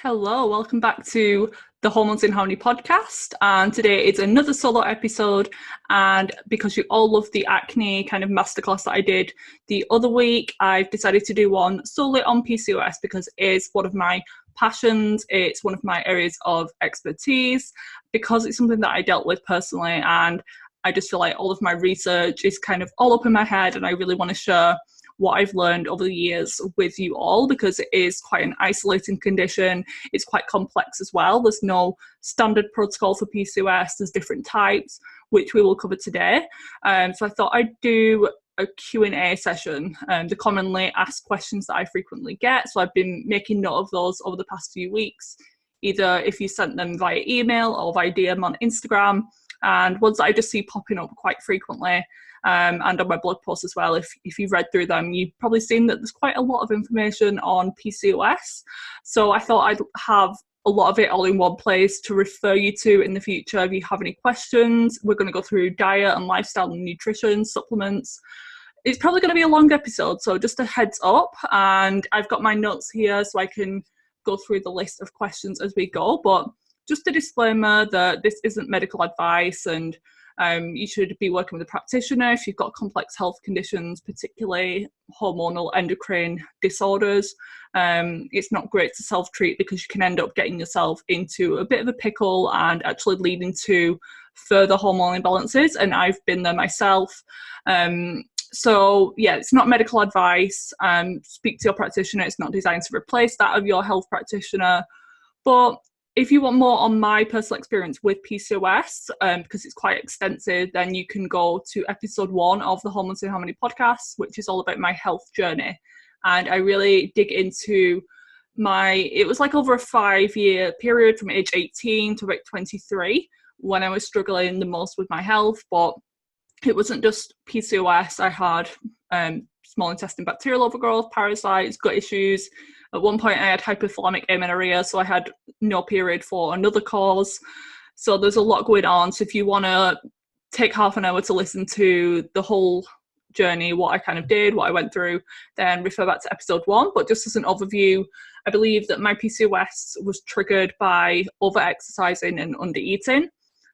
Hello, welcome back to the Hormones in Harmony podcast. And today is another solo episode. And because you all love the acne kind of masterclass that I did the other week, I've decided to do one solely on PCOS because it is one of my passions. It's one of my areas of expertise because it's something that I dealt with personally. And I just feel like all of my research is kind of all up in my head, and I really want to share what I've learned over the years with you all, because it is quite an isolating condition. It's quite complex as well. There's no standard protocol for PCOS. There's different types, which we will cover today. So I thought I'd do a Q&A session, the commonly asked questions that I frequently get. So I've been making note of those over the past few weeks, either if you sent them via email or via DM on Instagram, and ones that I just see popping up quite frequently. And on my blog post as well. If you've read through them, you've probably seen that there's quite a lot of information on PCOS. So I thought I'd have a lot of it all in one place to refer you to in the future if you have any questions. We're going to go through diet and lifestyle and nutrition, supplements. It's probably going to be a long episode, so just a heads up. And I've got my notes here so I can go through the list of questions as we go. But just a disclaimer that this isn't medical advice, and you should be working with a practitioner if you've got complex health conditions, particularly hormonal endocrine disorders. It's not great to self-treat because you can end up getting yourself into a bit of a pickle and actually leading to further hormonal imbalances. And I've been there myself. So yeah, it's not medical advice. Speak to your practitioner. It's not designed to replace that of your health practitioner. But if you want more on my personal experience with PCOS, because it's quite extensive, then you can go to episode 1 of the Hormones in Harmony podcast, which is all about my health journey. And I really dig into it was like over a 5-year period from age 18 to about 23 when I was struggling the most with my health. But it wasn't just PCOS. I had small intestine bacterial overgrowth, parasites, gut issues. At one point, I had hypothalamic amenorrhea, so I had no period for another cause. So there's a lot going on. So if you want to take half an hour to listen to the whole journey, what I kind of did, what I went through, then refer back to episode 1. But just as an overview, I believe that my PCOS was triggered by over-exercising and under-eating.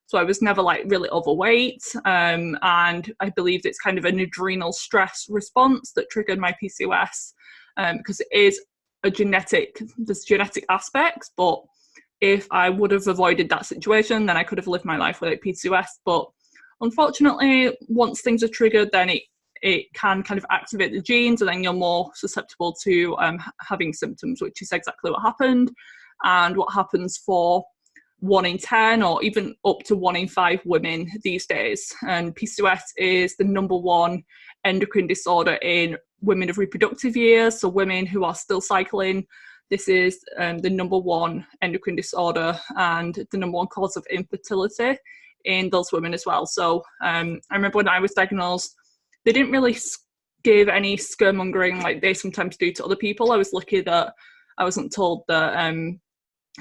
So I was never like really overweight. And I believe it's kind of an adrenal stress response that triggered my PCOS, because it is there's genetic aspects, but if I would have avoided that situation, then I could have lived my life without PCOS. But unfortunately, once things are triggered, then it can kind of activate the genes, and then you're more susceptible to having symptoms, which is exactly what happened, and what happens for 1 in 10 or even up to 1 in 5 women these days. And PCOS is the number 1 endocrine disorder in women of reproductive years, so women who are still cycling. This is the number 1 endocrine disorder and the number 1 cause of infertility in those women as well. So I remember when I was diagnosed, they didn't really give any scaremongering like they sometimes do to other people. I was lucky that I wasn't told that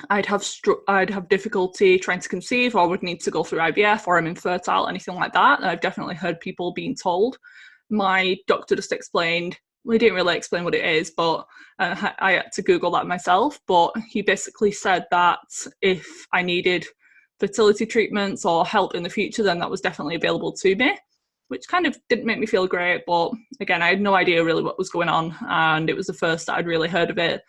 I'd have difficulty trying to conceive, or would need to go through IVF, or I'm infertile, anything like that. I've definitely heard people being told. My doctor just explained, well, he didn't really explain what it is, but I had to Google that myself. But he basically said that if I needed fertility treatments or help in the future, then that was definitely available to me, which kind of didn't make me feel great. But again, I had no idea really what was going on, and it was the first that I'd really heard of it.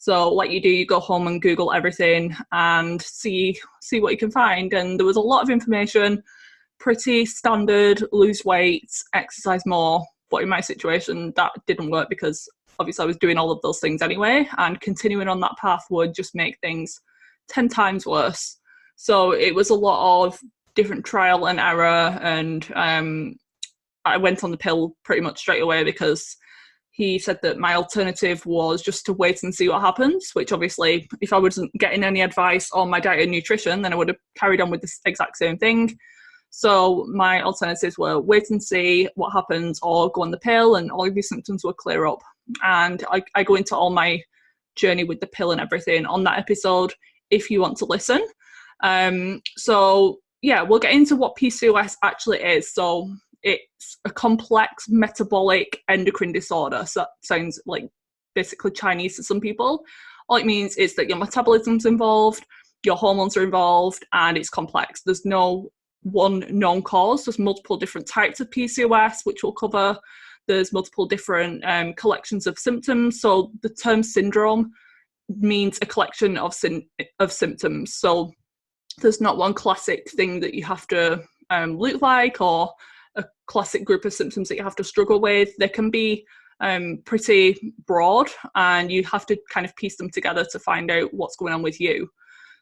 So like you do, you go home and Google everything and see what you can find. And there was a lot of information, pretty standard: lose weight, exercise more. But in my situation, that didn't work because obviously I was doing all of those things anyway, and continuing on that path would just make things 10 times worse. So it was a lot of different trial and error, and I went on the pill pretty much straight away because he said that my alternative was just to wait and see what happens, which obviously, if I wasn't getting any advice on my diet and nutrition, then I would have carried on with the exact same thing. So my alternatives were wait and see what happens, or go on the pill, and all of these symptoms will clear up. And I go into all my journey with the pill and everything on that episode if you want to listen. So yeah, we'll get into what PCOS actually is. So it's a complex metabolic endocrine disorder. So that sounds like basically Chinese to some people. All it means is that your metabolism's involved, your hormones are involved, and it's complex. There's no one known cause. There's multiple different types of PCOS, which we'll cover. There's multiple different collections of symptoms. So the term syndrome means a collection of symptoms. So there's not one classic thing that you have to look like, or a classic group of symptoms that you have to struggle with. They can be pretty broad, and you have to kind of piece them together to find out what's going on with you.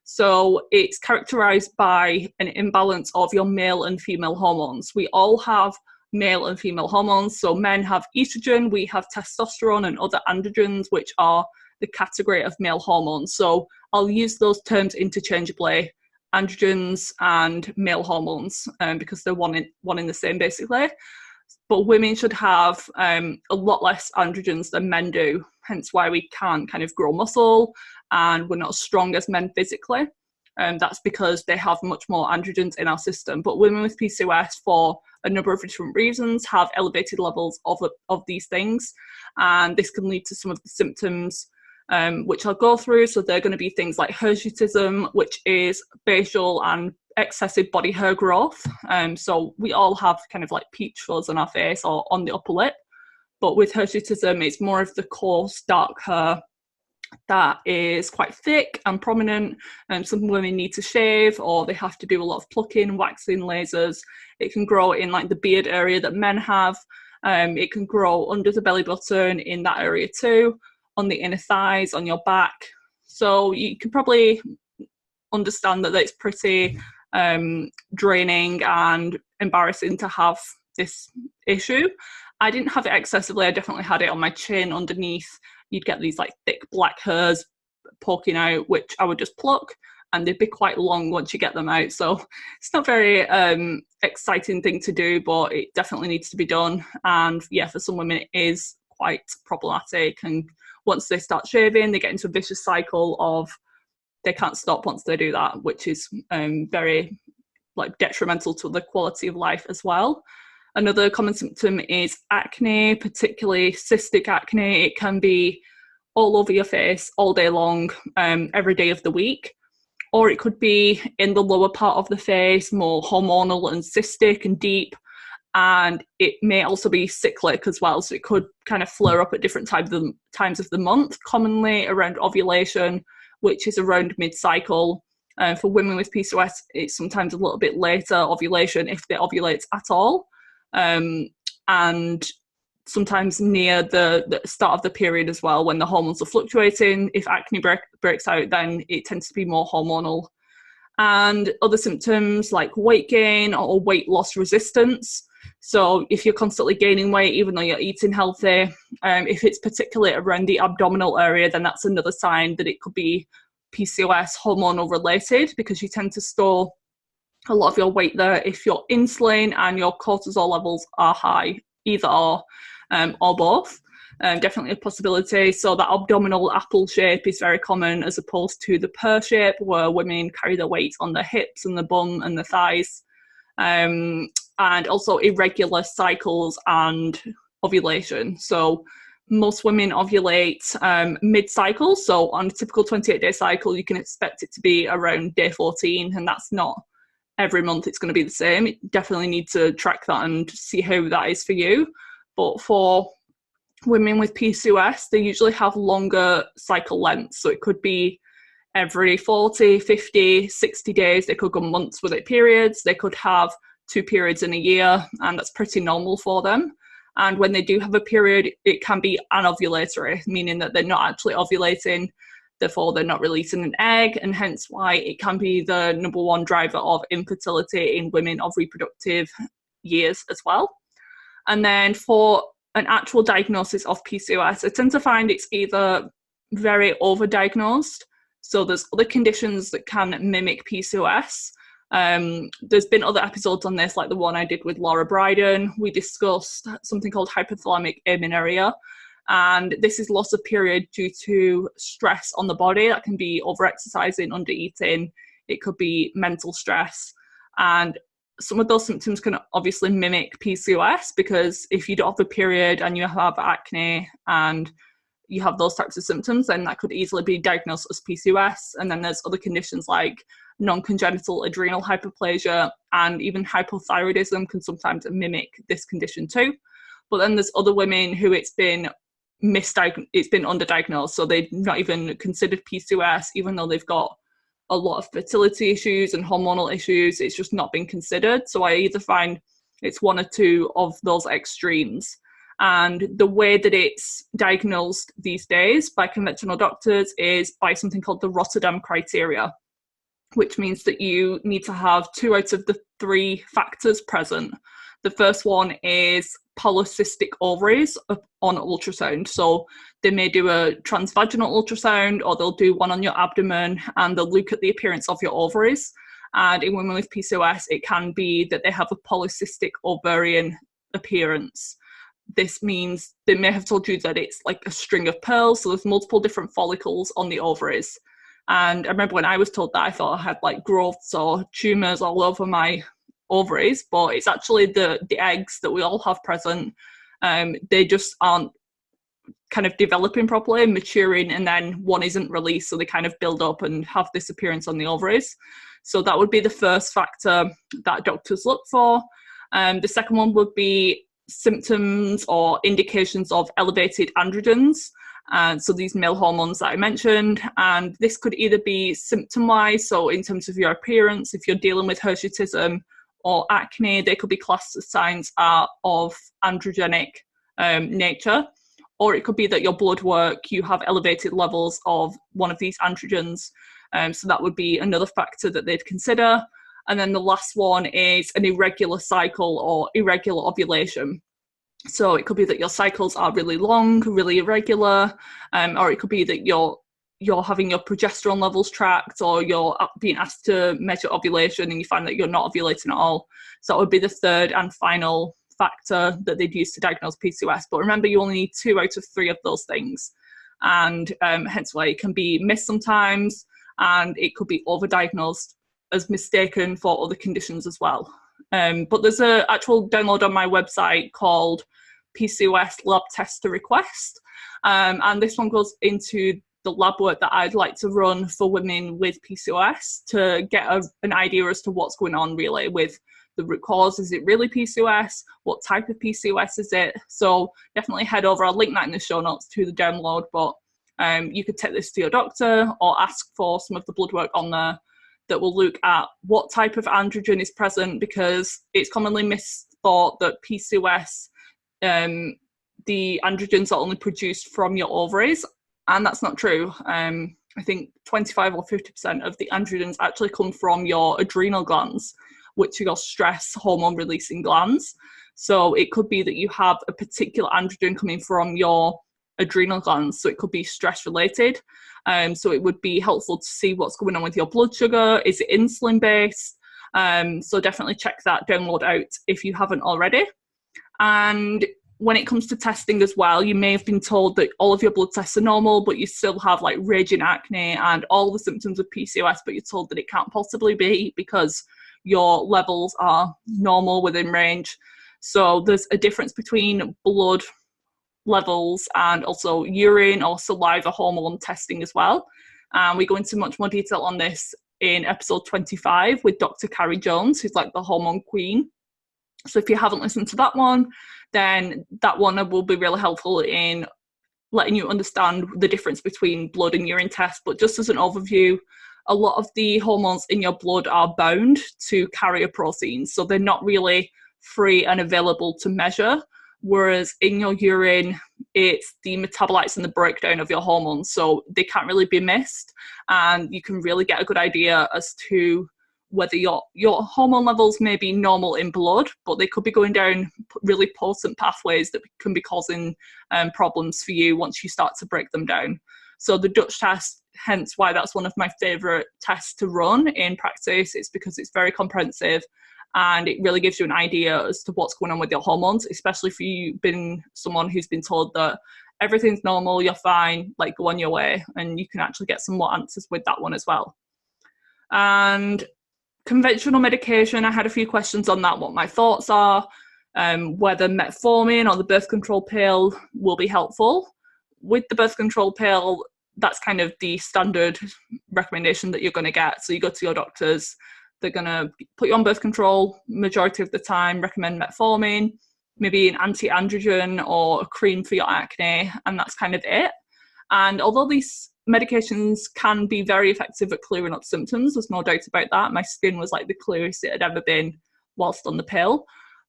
So it's characterized by an imbalance of your male and female hormones. We all have male and female hormones. So men have estrogen, we have testosterone and other androgens, which are the category of male hormones. So I'll use those terms interchangeably, androgens and male hormones, because they're one in the same, basically. But women should have a lot less androgens than men do, hence why we can't kind of grow muscle and we're not as strong as men physically. That's because they have much more androgens in our system. But women with PCOS, for a number of different reasons, have elevated levels of these things. And this can lead to some of the symptoms which I'll go through. So they're going to be things like hirsutism, which is facial and excessive body hair growth. So we all have kind of like peach fuzz on our face or on the upper lip. But with hirsutism, it's more of the coarse, dark hair that is quite thick and prominent. Some women need to shave, or they have to do a lot of plucking, waxing, lasers. It can grow in like the beard area that men have. It can grow under the belly button in that area too, on the inner thighs, on your back. So you can probably understand that it's pretty draining and embarrassing to have this issue. I didn't have it excessively. I definitely had it on my chin underneath. You'd get these like thick black hairs poking out, which I would just pluck, and they'd be quite long once you get them out. So it's not very exciting thing to do, but it definitely needs to be done. And yeah, for some women it is quite problematic. And once they start shaving, they get into a vicious cycle of they can't stop once they do that, which is very like detrimental to the quality of life as well. Another common symptom is acne, particularly cystic acne. It can be all over your face all day long, every day of the week. Or it could be in the lower part of the face, more hormonal and cystic and deep. And it may also be cyclic as well. So it could kind of flare up at different times of the month, commonly around ovulation, which is around mid-cycle. For women with PCOS, it's sometimes a little bit later ovulation, if they ovulate at all. And sometimes near the start of the period as well, when the hormones are fluctuating. If acne breaks out, then it tends to be more hormonal. And other symptoms like weight gain or weight loss resistance. So if you're constantly gaining weight, even though you're eating healthy, if it's particularly around the abdominal area, then that's another sign that it could be PCOS hormonal related, because you tend to store a lot of your weight there if your insulin and your cortisol levels are high, either or both. Definitely a possibility. So that abdominal apple shape is very common, as opposed to the pear shape, where women carry their weight on the hips and the bum and the thighs. And also irregular cycles and ovulation. So most women ovulate mid-cycle. So on a typical 28-day cycle, you can expect it to be around day 14, and that's not every month it's going to be the same. You definitely need to track that and see how that is for you. But for women with PCOS, they usually have longer cycle lengths. So it could be every 40, 50, 60 days. They could go months without periods. They could have 2 periods in a year, and that's pretty normal for them. And when they do have a period, it can be anovulatory, meaning that they're not actually ovulating, therefore they're not releasing an egg, and hence why it can be the number one driver of infertility in women of reproductive years as well. And then for an actual diagnosis of PCOS, I tend to find it's either very overdiagnosed, so there's other conditions that can mimic PCOS. There's been other episodes on this, like the one I did with Lara Briden. We discussed something called hypothalamic amenorrhea, and this is loss of period due to stress on the body. That can be overexercising, undereating. It could be mental stress, and some of those symptoms can obviously mimic PCOS, because if you don't have a period and you have acne and you have those types of symptoms, then that could easily be diagnosed as PCOS. And then there's other conditions like non-congenital adrenal hyperplasia, and even hypothyroidism can sometimes mimic this condition too. But then there's other women who it's been underdiagnosed, so they've not even considered PCOS, even though they've got a lot of fertility issues and hormonal issues. It's just not been considered. So I either find it's one or two of those extremes. And the way that it's diagnosed these days by conventional doctors is by something called the Rotterdam criteria, which means that you need to have 2 out of the 3 factors present. The first one is polycystic ovaries on ultrasound. So they may do a transvaginal ultrasound, or they'll do one on your abdomen, and they'll look at the appearance of your ovaries. And in women with PCOS, it can be that they have a polycystic ovarian appearance. This means they may have told you that it's like a string of pearls, so there's multiple different follicles on the ovaries. And I remember when I was told that, I thought I had like growths or tumours all over my ovaries, but it's actually the eggs that we all have present. They just aren't kind of developing properly, maturing, and then one isn't released, so they kind of build up and have this appearance on the ovaries. So that would be the first factor that doctors look for. The second one would be symptoms or indications of elevated androgens, so these male hormones that I mentioned. And this could either be symptom-wise, so in terms of your appearance, if you're dealing with hirsutism or acne, they could be classed as signs of androgenic nature. Or it could be that your blood work, you have elevated levels of one of these androgens. So that would be another factor that they'd consider. And then the last one is an irregular cycle or irregular ovulation. So it could be that your cycles are really long, really irregular, or it could be that you're having your progesterone levels tracked, or you're being asked to measure ovulation and you find that you're not ovulating at all. So that would be the third and final factor that they'd use to diagnose PCOS. But remember, you only need 2 out of 3 of those things. And hence why it can be missed sometimes, and it could be overdiagnosed as mistaken for other conditions as well. But there's an actual download on my website called PCOS Lab Test to Request. And this one goes into the lab work that I'd like to run for women with PCOS to get an idea as to what's going on really with the root cause. Is it really PCOS? What type of PCOS is it? So definitely head over. I'll link that in the show notes to the download, but you could take this to your doctor or ask for some of the blood work on there that will look at what type of androgen is present, because it's commonly misthought that PCOS, the androgens are only produced from your ovaries, and that's not true. I think 25 or 50% of the androgens actually come from your adrenal glands, which are your stress hormone releasing glands. So it could be that you have a particular androgen coming from your adrenal glands, so it could be stress related. So it would be helpful to see what's going on with your blood sugar. Is it insulin based? So definitely check that download out if you haven't already. And when it comes to testing as well, you may have been told that all of your blood tests are normal, but you still have like raging acne and all the symptoms of PCOS, but you're told that it can't possibly be because your levels are normal within range. So there's a difference between blood levels and also urine or saliva hormone testing as well. We go into much more detail on this in episode 25 with Dr. Carrie Jones, who's like the hormone queen. So if you haven't listened to that one, then that one will be really helpful in letting you understand the difference between blood and urine tests. But just as an overview, a lot of the hormones in your blood are bound to carrier proteins, so they're not really free and available to measure. Whereas in your urine, it's the metabolites and the breakdown of your hormones, so they can't really be missed, and you can really get a good idea as to whether your hormone levels may be normal in blood, but they could be going down really potent pathways that can be causing problems for you once you start to break them down. So the Dutch test, hence why that's one of my favourite tests to run in practice. It's because it's very comprehensive and it really gives you an idea as to what's going on with your hormones, especially if you've been someone who's been told that everything's normal, you're fine, like go on your way, and you can actually get some more answers with that one as well. And conventional medication, I had a few questions on that, what my thoughts are, whether metformin or the birth control pill will be helpful. with the birth control pill, that's kind of the standard recommendation that you're going to get. So you go to your doctors, they're going to put you on birth control majority of the time, recommend metformin, maybe an anti-androgen or a cream for your acne, and that's kind of it. And although these medications can be very effective at clearing up symptoms, there's no doubt about that. My skin was like the clearest it had ever been whilst on the pill.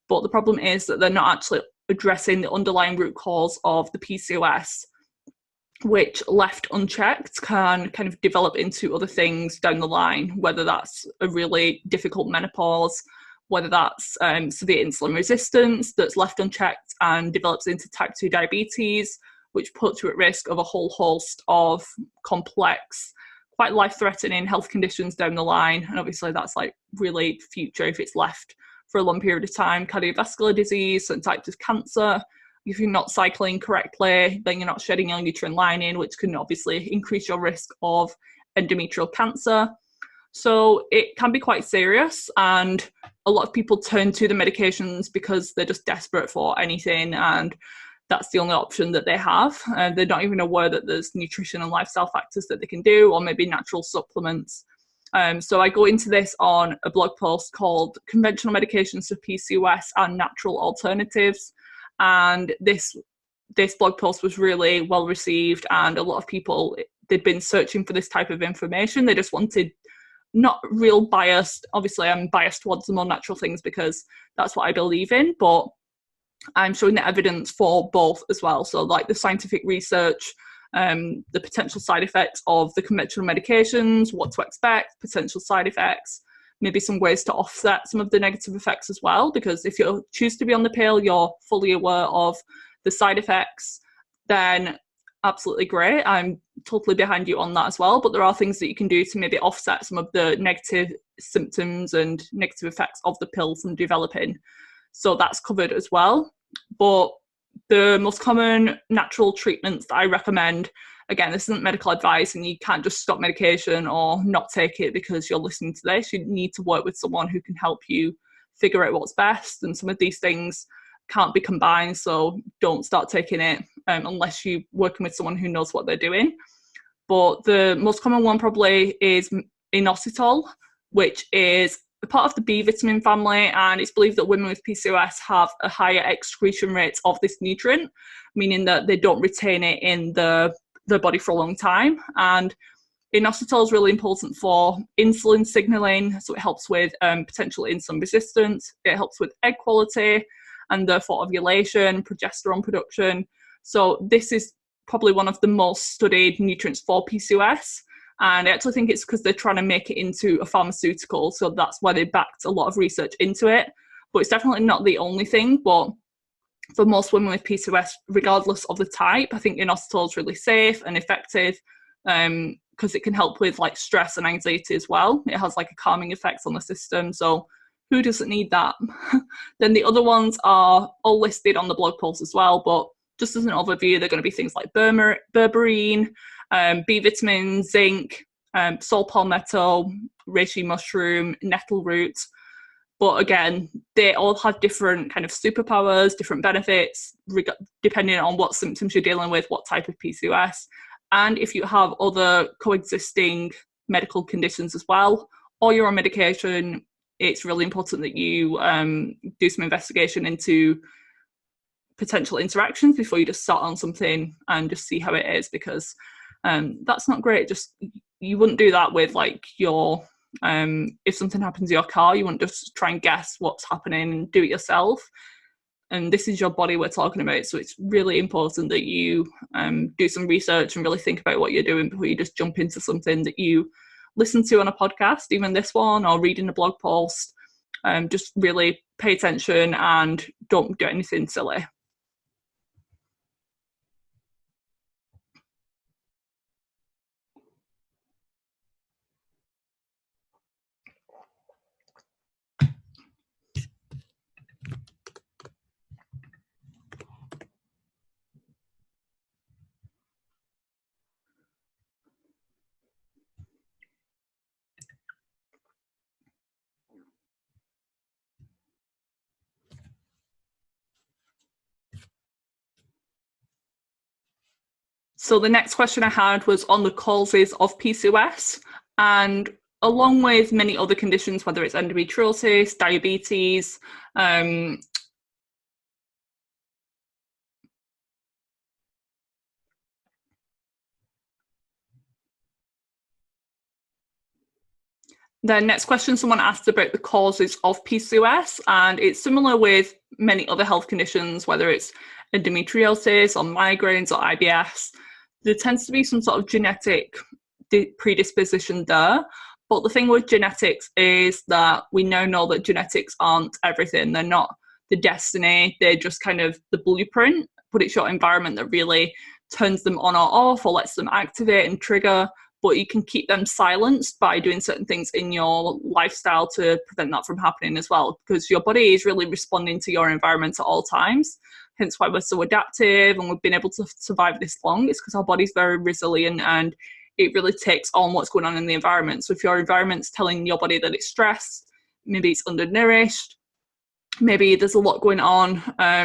But the problem is that they're not actually addressing the underlying root cause of the PCOS, which left unchecked can kind of develop into other things down the line, whether that's a really difficult menopause, whether that's severe insulin resistance that's left unchecked and develops into type 2 diabetes, which puts you at risk of a whole host of complex, quite life-threatening health conditions down the line. And obviously that's like really future if it's left for a long period of time. Cardiovascular disease, certain types of cancer. If you're not cycling correctly, then you're not shedding your uterine lining, which can obviously increase your risk of endometrial cancer. So it can be quite serious, and a lot of people turn to the medications because they're just desperate for anything, and that's the only option that they have. They're not even aware that there's nutrition and lifestyle factors that they can do, or maybe natural supplements. So I go into this on a blog post called Conventional Medications for PCOS and Natural Alternatives. And this blog post was really well received, and a lot of people, they'd been searching for this type of information. They just wanted not real biased. Obviously, I'm biased towards the more natural things because that's what I believe in, but I'm showing the evidence for both as well. So like the scientific research, the potential side effects of the conventional medications, what to expect, potential side effects, maybe some ways to offset some of the negative effects as well, because if you choose to be on the pill, you're fully aware of the side effects, then absolutely great. I'm totally behind you on that as well. But there are things that you can do to maybe offset some of the negative symptoms and negative effects of the pill from developing. So that's covered as well. But the most common natural treatments that I recommend, again, this isn't medical advice, and you can't just stop medication or not take it because you're listening to this. You need to work with someone who can help you figure out what's best. And some of these things can't be combined, so don't start taking it unless you're working with someone who knows what they're doing. But the most common one probably is inositol, which is a part of the B vitamin family, and it's believed that women with PCOS have a higher excretion rate of this nutrient, meaning that they don't retain it in the body for a long time. And inositol is really important for insulin signaling, so it helps with potential insulin resistance, it helps with egg quality, and therefore ovulation, progesterone production. So this is probably one of the most studied nutrients for PCOS. And I actually think it's because they're trying to make it into a pharmaceutical. So that's why they backed a lot of research into it. But it's definitely not the only thing. But for most women with PCOS, regardless of the type, I think inositol is really safe and effective because it can help with like stress and anxiety as well. It has like a calming effect on the system. So who doesn't need that? Then the other ones are all listed on the blog post as well. But just as an overview, they're going to be things like berberine, B vitamins, zinc, saw palmetto, reishi mushroom, nettle root. But again, they all have different kind of superpowers, different benefits, depending on what symptoms you're dealing with, what type of PCOS. And if you have other coexisting medical conditions as well, or you're on medication, it's really important that you do some investigation into potential interactions before you just start on something and just see how it is, because that's not great. Just you wouldn't do that with like your if something happens to your car, you wouldn't just try and guess what's happening and do it yourself. And this is your body we're talking about, so it's really important that you do some research and really think about what you're doing before you just jump into something that you listen to on a podcast, even this one, or reading a blog post. Just really pay attention and don't do anything silly. So the next question I had was on the causes of PCOS, and along with many other conditions, whether it's endometriosis, diabetes, the next question, someone asked about the causes of PCOS, and it's similar with many other health conditions, whether it's endometriosis or migraines or IBS. There tends to be some sort of genetic predisposition there. But the thing with genetics is that we now know that genetics aren't everything. They're not the destiny. They're just kind of the blueprint, but it's your environment that really turns them on or off or lets them activate and trigger. But you can keep them silenced by doing certain things in your lifestyle to prevent that from happening as well, because your body is really responding to your environment at all times. Hence why we're so adaptive and we've been able to survive this long. It's because our body's very resilient and it really takes on what's going on in the environment. So if your environment's telling your body that it's stressed, maybe it's undernourished, maybe there's a lot going on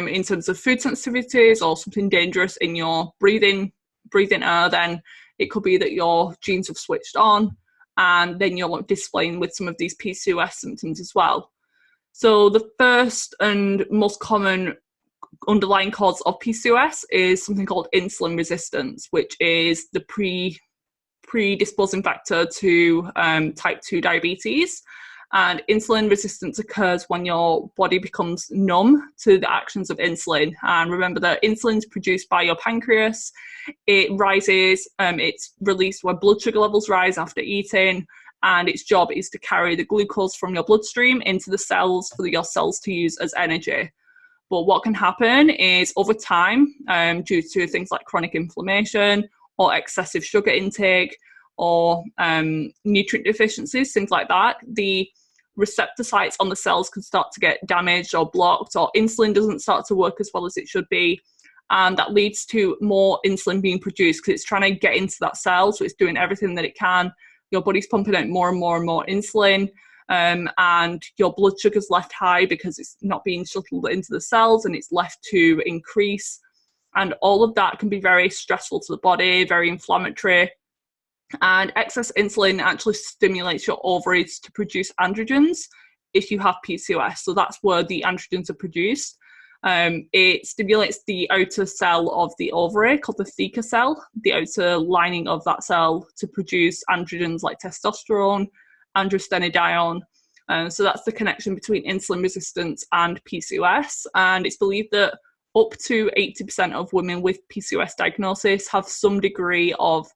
in terms of food sensitivities or something dangerous in your breathing air, then it could be that your genes have switched on, and then you're displaying with some of these PCOS symptoms as well. So the first and most common underlying cause of PCOS is something called insulin resistance, which is the predisposing factor to type 2 diabetes. And insulin resistance occurs when your body becomes numb to the actions of insulin. And remember that insulin is produced by your pancreas. It rises, it's released when blood sugar levels rise after eating, and its job is to carry the glucose from your bloodstream into the cells for your cells to use as energy. But what can happen is over time, due to things like chronic inflammation or excessive sugar intake or nutrient deficiencies, things like that, the receptor sites on the cells could start to get damaged or blocked, or insulin doesn't start to work as well as it should be. And that leads to more insulin being produced because it's trying to get into that cell. So it's doing everything that it can. Your body's pumping out more and more and more insulin. And your blood sugar's left high because it's not being shuttled into the cells and it's left to increase. And all of that can be very stressful to the body, very inflammatory. And excess insulin actually stimulates your ovaries to produce androgens if you have PCOS. So that's where the androgens are produced. It stimulates the outer cell of the ovary called the theca cell, the outer lining of that cell, to produce androgens like testosterone, androstenedione. So that's the connection between insulin resistance and PCOS. And it's believed that up to 80% of women with PCOS diagnosis have some degree of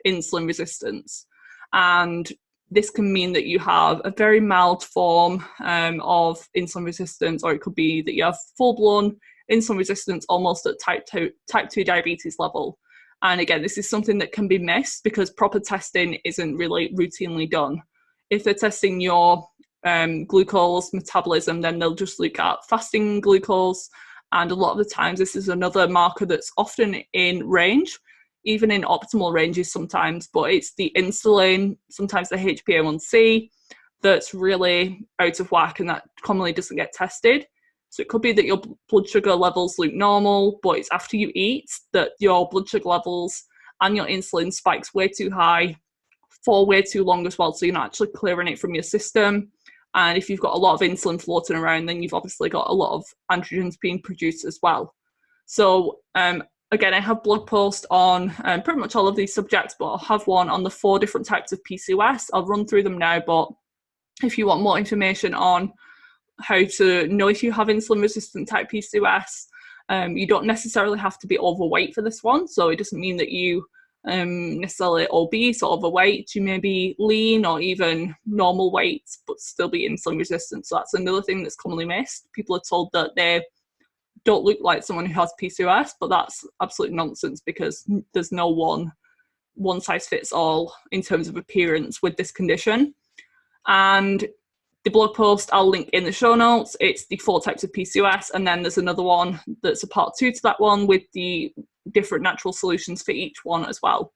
insulin resistance. And this can mean that you have a very mild form of insulin resistance, or it could be that you have full-blown insulin resistance almost at type 2 diabetes level. And again, this is something that can be missed because proper testing isn't really routinely done. If they're testing your glucose metabolism, then they'll just look at fasting glucose. And a lot of the times, this is another marker that's often in range, even in optimal ranges sometimes, but it's the insulin, sometimes the HbA1c, that's really out of whack and that commonly doesn't get tested. So it could be that your blood sugar levels look normal, but it's after you eat that your blood sugar levels and your insulin spikes way too high for way too long as well, so you're not actually clearing it from your system. And if you've got a lot of insulin floating around, then you've obviously got a lot of androgens being produced as well. So again, I have blog posts on pretty much all of these subjects, but I'll have one on the 4 different types of PCOS. I'll run through them now, but if you want more information on how to know if you have insulin-resistant type PCOS, you don't necessarily have to be overweight for this one. So it doesn't mean that you necessarily obese or overweight. You may be lean or even normal weight, but still be insulin-resistant. So that's another thing that's commonly missed. People are told that they don't look like someone who has PCOS, but that's absolute nonsense because there's no one size fits all in terms of appearance with this condition. And the blog post I'll link in the show notes. It's the 4 types of PCOS, and then there's another one that's a part 2 to that one with the different natural solutions for each one as well.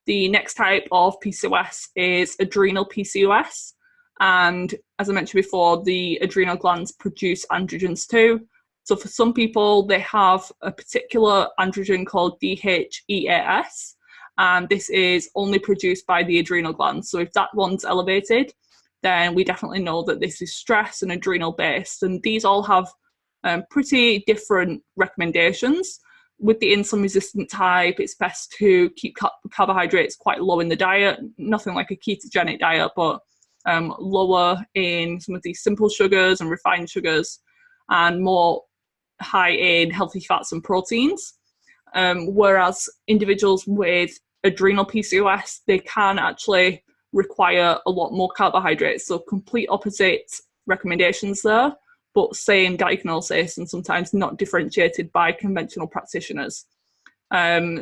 The next type of PCOS is adrenal PCOS, and as I mentioned before, the adrenal glands produce androgens too. So for some people, they have a particular androgen called DHEAS, and this is only produced by the adrenal glands. So if that one's elevated, then we definitely know that this is stress and adrenal based. And these all have pretty different recommendations. With the insulin resistant type, it's best to keep carbohydrates quite low in the diet, nothing like a ketogenic diet, but lower in some of these simple sugars and refined sugars, and more high in healthy fats and proteins. Whereas individuals with adrenal PCOS, they can actually require a lot more carbohydrates. So complete opposite recommendations there, but same diagnosis and sometimes not differentiated by conventional practitioners.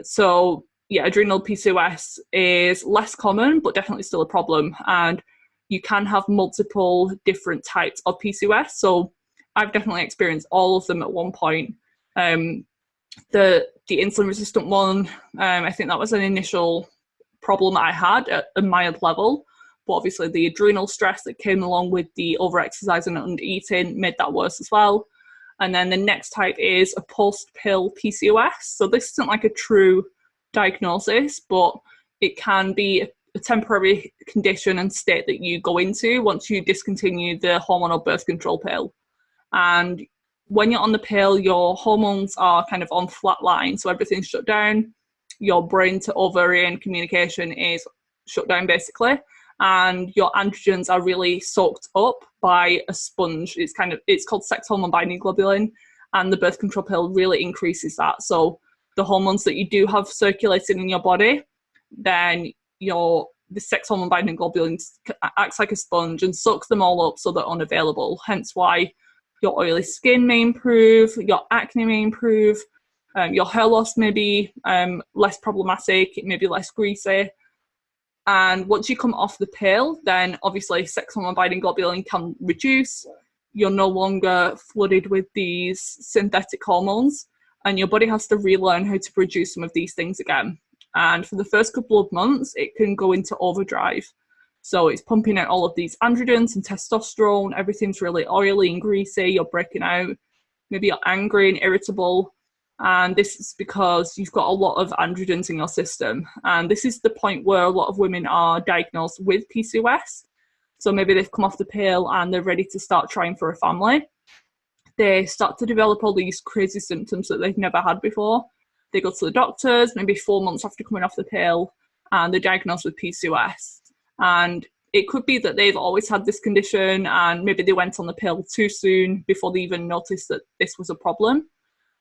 So yeah, adrenal PCOS is less common, but definitely still a problem. And you can have multiple different types of PCOS. So I've definitely experienced all of them at one point. The insulin resistant one, I think that was an initial problem I had at a mild level, but obviously the adrenal stress that came along with the over-exercising and under-eating made that worse as well. And then the next type is a post-pill PCOS. So this isn't like a true diagnosis, but it can be a temporary condition and state that you go into once you discontinue the hormonal birth control pill. And when you're on the pill, your hormones are kind of on flat line, so everything's shut down. Your brain to ovarian communication is shut down basically, and your androgens are really soaked up by a sponge. It's called sex hormone binding globulin, and the birth control pill really increases that. So the hormones that you do have circulating in your body, then the sex hormone binding globulin acts like a sponge and soaks them all up so they're unavailable. Hence why your oily skin may improve, your acne may improve, your hair loss may be less problematic, it may be less greasy. And once you come off the pill, then obviously sex hormone binding globulin can reduce. You're no longer flooded with these synthetic hormones, and your body has to relearn how to produce some of these things again. And for the first couple of months, it can go into overdrive. So it's pumping out all of these androgens and testosterone. Everything's really oily and greasy. You're breaking out. Maybe you're angry and irritable. And this is because you've got a lot of androgens in your system. And this is the point where a lot of women are diagnosed with PCOS. So maybe they've come off the pill and they're ready to start trying for a family. They start to develop all these crazy symptoms that they've never had before. They go to the doctors maybe 4 months after coming off the pill, and they're diagnosed with PCOS. And it could be that they've always had this condition, and maybe they went on the pill too soon before they even noticed that this was a problem.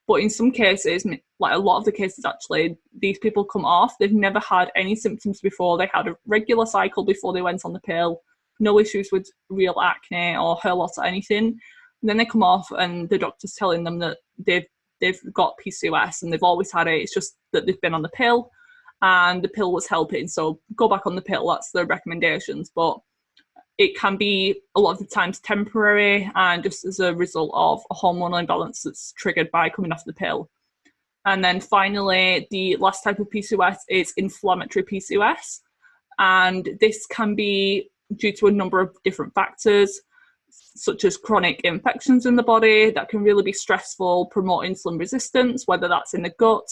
But in some cases, like a lot of the cases actually, these people come off, they've never had any symptoms before. They had a regular cycle before they went on the pill, no issues with real acne or hair loss or anything. And then they come off and the doctor's telling them that they've got PCOS and they've always had it. It's just that they've been on the pill and the pill was helping. So go back on the pill, that's the recommendations. But it can be a lot of the times temporary and just as a result of a hormonal imbalance that's triggered by coming off the pill. And then finally, the last type of PCOS is inflammatory PCOS. And this can be due to a number of different factors, such as chronic infections in the body that can really be stressful, promote insulin resistance, whether that's in the gut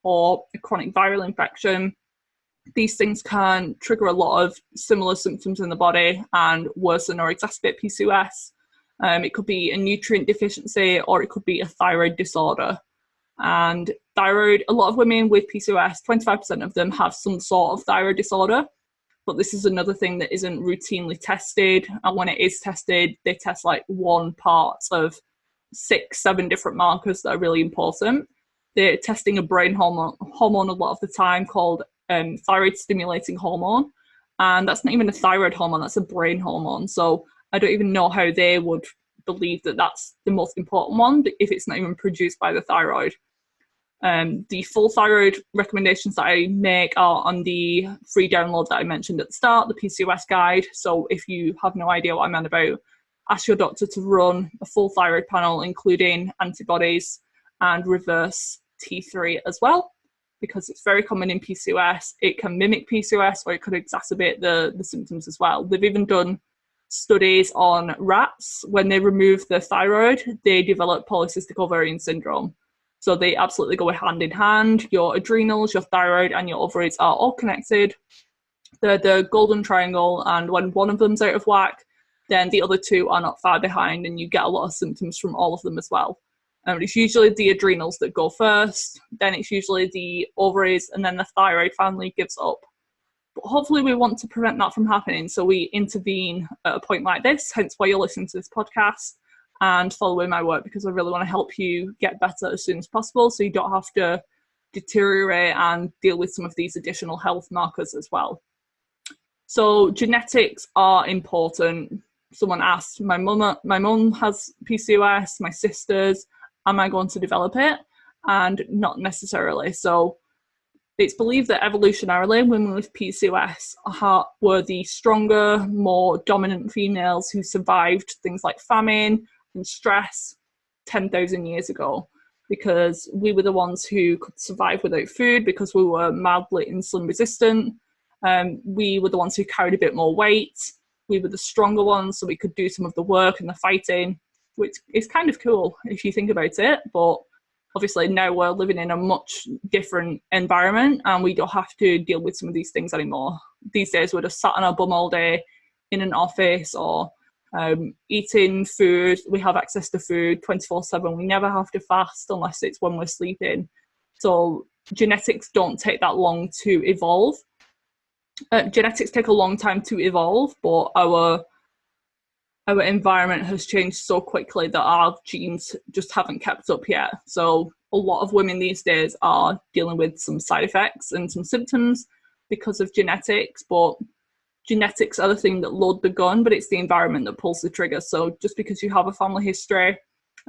or a chronic viral infection. These things can trigger a lot of similar symptoms in the body and worsen or exacerbate PCOS. It could be a nutrient deficiency or it could be a thyroid disorder. And thyroid, a lot of women with PCOS, 25% of them have some sort of thyroid disorder. But this is another thing that isn't routinely tested. And when it is tested, they test like one part of 6-7 different markers that are really important. They're testing a brain hormone a lot of the time called thyroid stimulating hormone. And that's not even a thyroid hormone, that's a brain hormone. So I don't even know how they would believe that that's the most important one if it's not even produced by the thyroid. The full thyroid recommendations that I make are on the free download that I mentioned at the start, the PCOS guide. So if you have no idea what I'm on about, ask your doctor to run a full thyroid panel, including antibodies and reverse T3 as well, because it's very common in PCOS. It can mimic PCOS or it could exacerbate the symptoms as well. They've even done studies on rats. When they remove the thyroid, they develop polycystic ovarian syndrome. So they absolutely go hand in hand. Your adrenals, your thyroid, and your ovaries are all connected. They're the golden triangle, and when one of them's out of whack, then the other two are not far behind, and you get a lot of symptoms from all of them as well. It's usually the adrenals that go first, then it's usually the ovaries, and then the thyroid finally gives up. But hopefully we want to prevent that from happening, so we intervene at a point like this, hence why you're listening to this podcast and following my work, because I really want to help you get better as soon as possible so you don't have to deteriorate and deal with some of these additional health markers as well. So genetics are important. Someone asked, my mum has PCOS, my sisters, am I going to develop it? And not necessarily. So it's believed that evolutionarily women with PCOS were the stronger, more dominant females who survived things like famine and stress 10,000 years ago, because we were the ones who could survive without food because we were mildly insulin resistant. We were the ones who carried a bit more weight. We were the stronger ones, so we could do some of the work and the fighting, which is kind of cool if you think about it. But obviously now we're living in a much different environment and we don't have to deal with some of these things anymore. These days we're just sat on our bum all day in an office or eating food. We have access to food 24/7. We never have to fast unless it's when we're sleeping. So genetics don't take that long to evolve. Genetics take a long time to evolve, but our environment has changed so quickly that our genes just haven't kept up yet. So a lot of women these days are dealing with some side effects and some symptoms because of genetics, but genetics are the thing that load the gun, but it's the environment that pulls the trigger. So just because you have a family history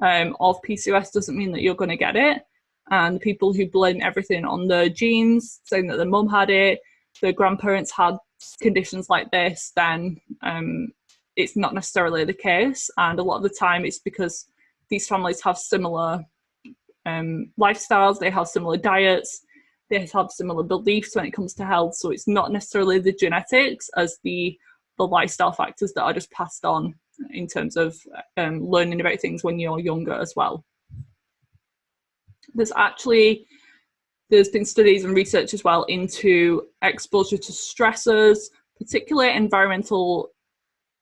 of PCOS doesn't mean that you're going to get it. And the people who blame everything on the genes, saying that their mum had it, their grandparents had conditions like this, then it's not necessarily the case. And a lot of the time it's because these families have similar lifestyles, they have similar diets, they have similar beliefs when it comes to health. So it's not necessarily the genetics as the lifestyle factors that are just passed on in terms of learning about things when you're younger as well. There's been studies and research as well into exposure to stressors, particularly environmental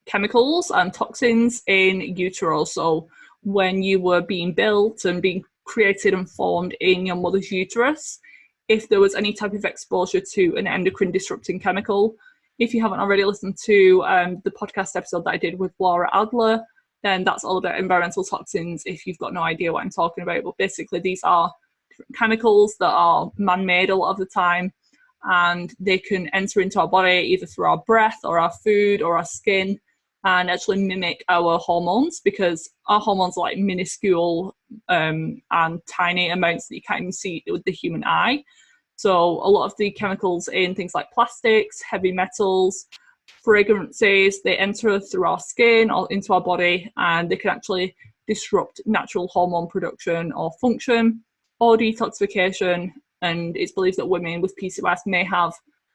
chemicals and toxins in utero. So when you were being built and being created and formed in your mother's uterus, if there was any type of exposure to an endocrine disrupting chemical, if you haven't already listened to the podcast episode that I did with Lara, then that's all about environmental toxins if you've got no idea what I'm talking about. But basically these are different chemicals that are man-made a lot of the time, and they can enter into our body either through our breath or our food or our skin and actually mimic our hormones, because our hormones are like minuscule and tiny amounts that you can't even see with the human eye. So a lot of the chemicals in things like plastics, heavy metals, fragrances, they enter through our skin or into our body, and they can actually disrupt natural hormone production or function or detoxification. And it's believed that women with PCOS may have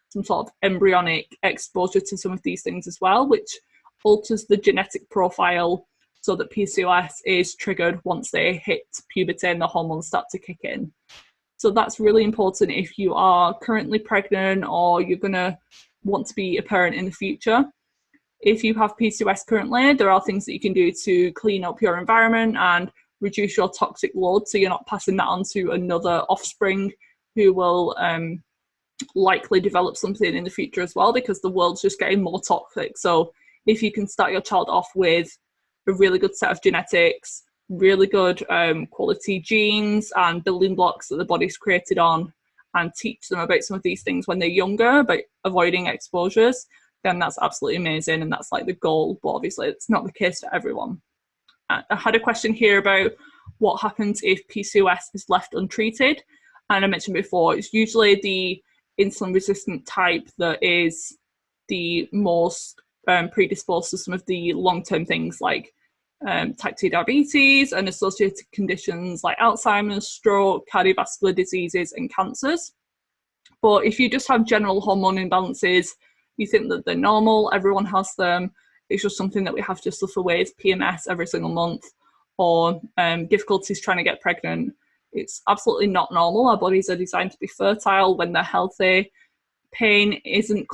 some sort of embryonic exposure to some of these things as well, which alters the genetic profile so that PCOS is triggered once they hit puberty and the hormones start to kick in. So that's really important if you are currently pregnant or you're going to want to be a parent in the future. If you have PCOS currently, there are things that you can do to clean up your environment and reduce your toxic load so you're not passing that on to another offspring who will likely develop something in the future as well, because the world's just getting more toxic. So if you can start your child off with a really good set of genetics, really good quality genes and building blocks that the body's created on, and teach them about some of these things when they're younger, about avoiding exposures, then that's absolutely amazing, and that's like the goal. But obviously it's not the case for everyone. I had a question here about what happens if PCOS is left untreated, and I mentioned before it's usually the insulin resistant type that is the most predisposed to some of the long-term things like type 2 diabetes and associated conditions like Alzheimer's, stroke, cardiovascular diseases and cancers. But if you just have general hormone imbalances, you think that they're normal, everyone has them, it's just something that we have to suffer with. PMS every single month, or difficulties trying to get pregnant. It's absolutely not normal. Our bodies are designed to be fertile when they're healthy. Pain isn't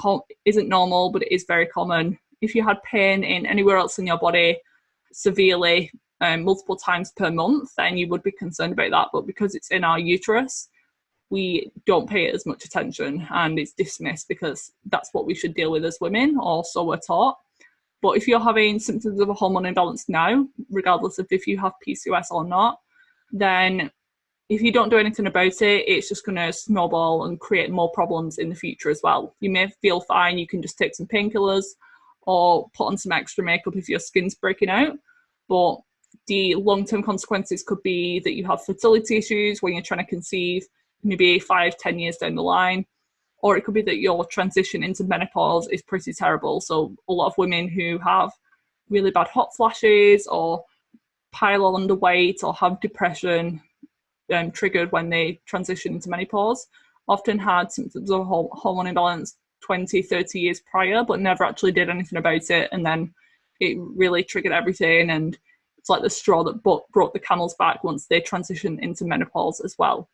normal, but it is very common. If you had pain in anywhere else in your body severely multiple times per month, then you would be concerned about that. But because it's in our uterus, we don't pay it as much attention, and it's dismissed because that's what we should deal with as women, or so we're taught. But if you're having symptoms of a hormone imbalance now, regardless of if you have PCOS or not, then if you don't do anything about it, it's just going to snowball and create more problems in the future as well. You may feel fine, you can just take some painkillers or put on some extra makeup if your skin's breaking out. But the long-term consequences could be that you have fertility issues when you're trying to conceive, maybe 5-10 years down the line. Or it could be that your transition into menopause is pretty terrible. So a lot of women who have really bad hot flashes or pile on underweight or have depression triggered when they transition into menopause often had symptoms of hormone imbalance 20-30 years prior, but never actually did anything about it. And then it really triggered everything. And it's like the straw that brought the camel's back once they transition into menopause as well.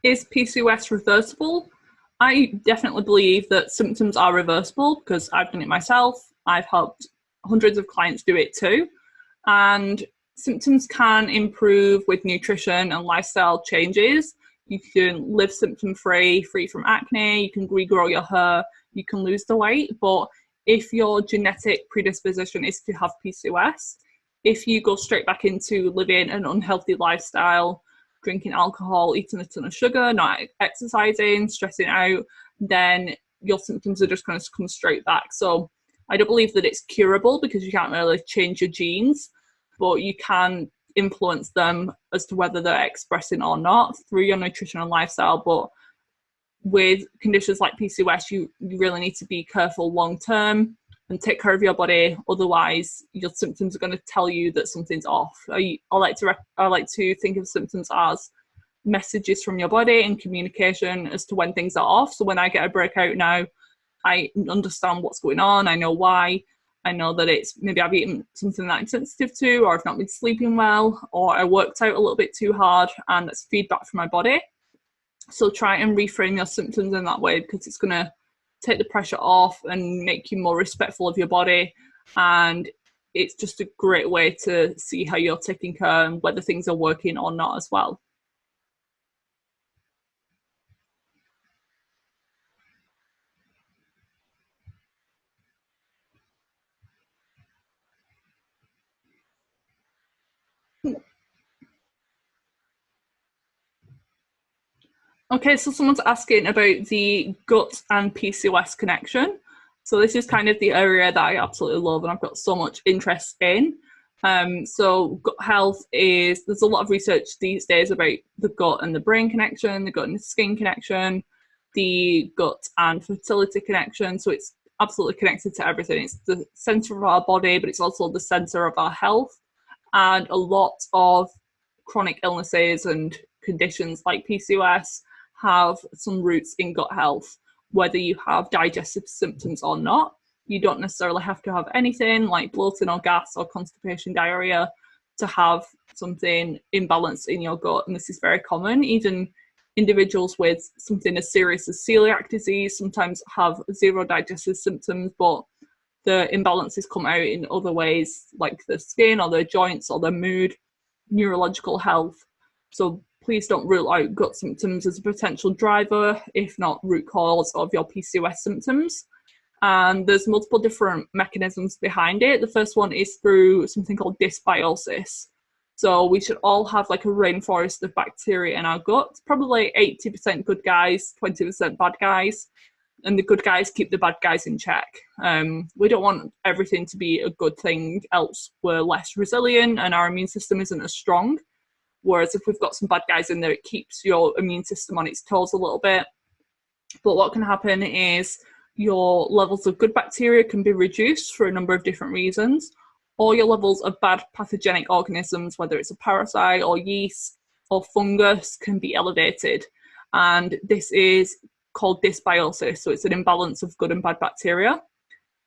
Is PCOS reversible? I definitely believe that symptoms are reversible because I've done it myself. I've helped hundreds of clients do it too. And symptoms can improve with nutrition and lifestyle changes. You can live symptom-free, free from acne, you can regrow your hair, you can lose the weight. But if your genetic predisposition is to have PCOS, if you go straight back into living an unhealthy lifestyle, drinking alcohol, eating a ton of sugar, not exercising, stressing out, then your symptoms are just going to come straight back. So I don't believe that it's curable because you can't really change your genes, but you can influence them as to whether they're expressing or not through your nutrition and lifestyle. But with conditions like PCOS, you really need to be careful long term and take care of your body. Otherwise, your symptoms are going to tell you that something's off. I like to think of symptoms as messages from your body and communication as to when things are off. So when I get a breakout now, I understand what's going on. I know why. I know that it's maybe I've eaten something that I'm sensitive to, or I've not been sleeping well, or I worked out a little bit too hard, and that's feedback from my body. So try and reframe your symptoms in that way, because it's going to take the pressure off and make you more respectful of your body. And it's just a great way to see how you're taking care and whether things are working or not as well. Okay, so someone's asking about the gut and PCOS connection. So this is kind of the area that I absolutely love and I've got so much interest in. So gut health there's a lot of research these days about the gut and the brain connection, the gut and the skin connection, the gut and fertility connection. So it's absolutely connected to everything. It's the center of our body, but it's also the center of our health. And a lot of chronic illnesses and conditions like PCOS have some roots in gut health, whether you have digestive symptoms or not. You don't necessarily have to have anything like bloating or gas or constipation, diarrhea, to have something imbalanced in your gut. And this is very common. Even individuals with something as serious as celiac disease sometimes have zero digestive symptoms, but the imbalances come out in other ways, like the skin or their joints or their mood, neurological health. So please don't rule out gut symptoms as a potential driver, if not root cause of your PCOS symptoms. And there's multiple different mechanisms behind it. The first one is through something called dysbiosis. So we should all have like a rainforest of bacteria in our gut, probably 80% good guys, 20% bad guys. And the good guys keep the bad guys in check. We don't want everything to be a good thing, else we're less resilient and our immune system isn't as strong. Whereas if we've got some bad guys in there, it keeps your immune system on its toes a little bit. But what can happen is your levels of good bacteria can be reduced for a number of different reasons, or your levels of bad pathogenic organisms, whether it's a parasite or yeast or fungus, can be elevated. And this is called dysbiosis, so it's an imbalance of good and bad bacteria.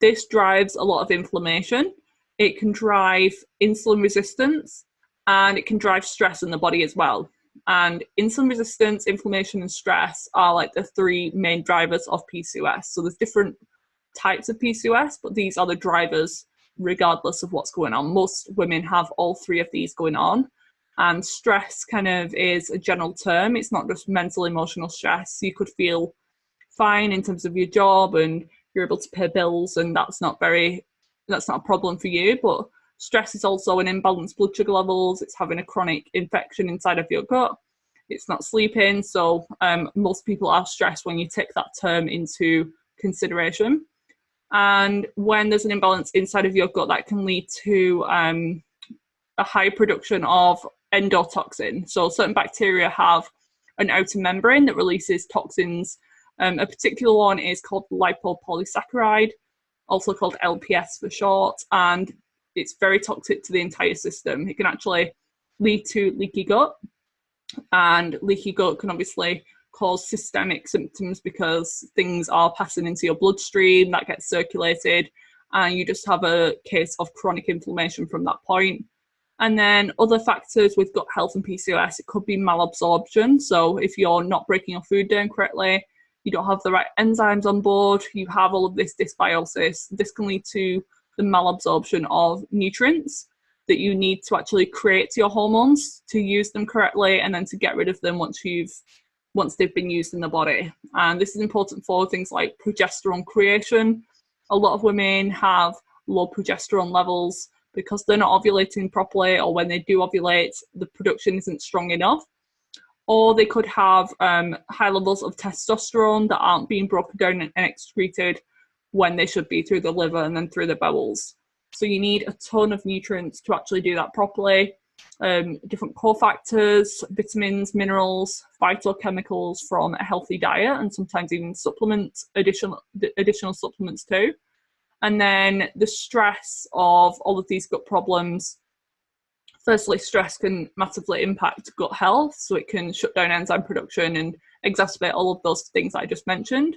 This drives a lot of inflammation. It can drive insulin resistance, and it can drive stress in the body as well. And insulin resistance, inflammation, and stress are like the three main drivers of PCOS. So there's different types of PCOS, but these are the drivers regardless of what's going on. Most women have all three of these going on. And stress kind of is a general term. It's not just mental, emotional stress. You could feel fine in terms of your job and you're able to pay bills, and that's not a problem for you. But stress is also an imbalanced blood sugar levels. It's having a chronic infection inside of your gut. It's not sleeping. So most people are stressed when you take that term into consideration. And when there's an imbalance inside of your gut, that can lead to a high production of endotoxin. So certain bacteria have an outer membrane that releases toxins. A particular one is called lipopolysaccharide, also called LPS for short, and it's very toxic to the entire system. It can actually lead to leaky gut, and leaky gut can obviously cause systemic symptoms because things are passing into your bloodstream, that gets circulated, and you just have a case of chronic inflammation from that point. And then other factors with gut health and PCOS, it could be malabsorption. So if you're not breaking your food down correctly, you don't have the right enzymes on board, you have all of this dysbiosis, this can lead to the malabsorption of nutrients that you need to actually create your hormones, to use them correctly, and then to get rid of them once they've been used in the body. And this is important for things like progesterone creation. A lot of women have low progesterone levels because they're not ovulating properly, or when they do ovulate, the production isn't strong enough. Or they could have high levels of testosterone that aren't being broken down and excreted when they should be through the liver and then through the bowels. So you need a ton of nutrients to actually do that properly. Different cofactors, vitamins, minerals, phytochemicals from a healthy diet, and sometimes even supplements, additional supplements too. And then the stress of all of these gut problems. Firstly, stress can massively impact gut health, so it can shut down enzyme production and exacerbate all of those things I just mentioned.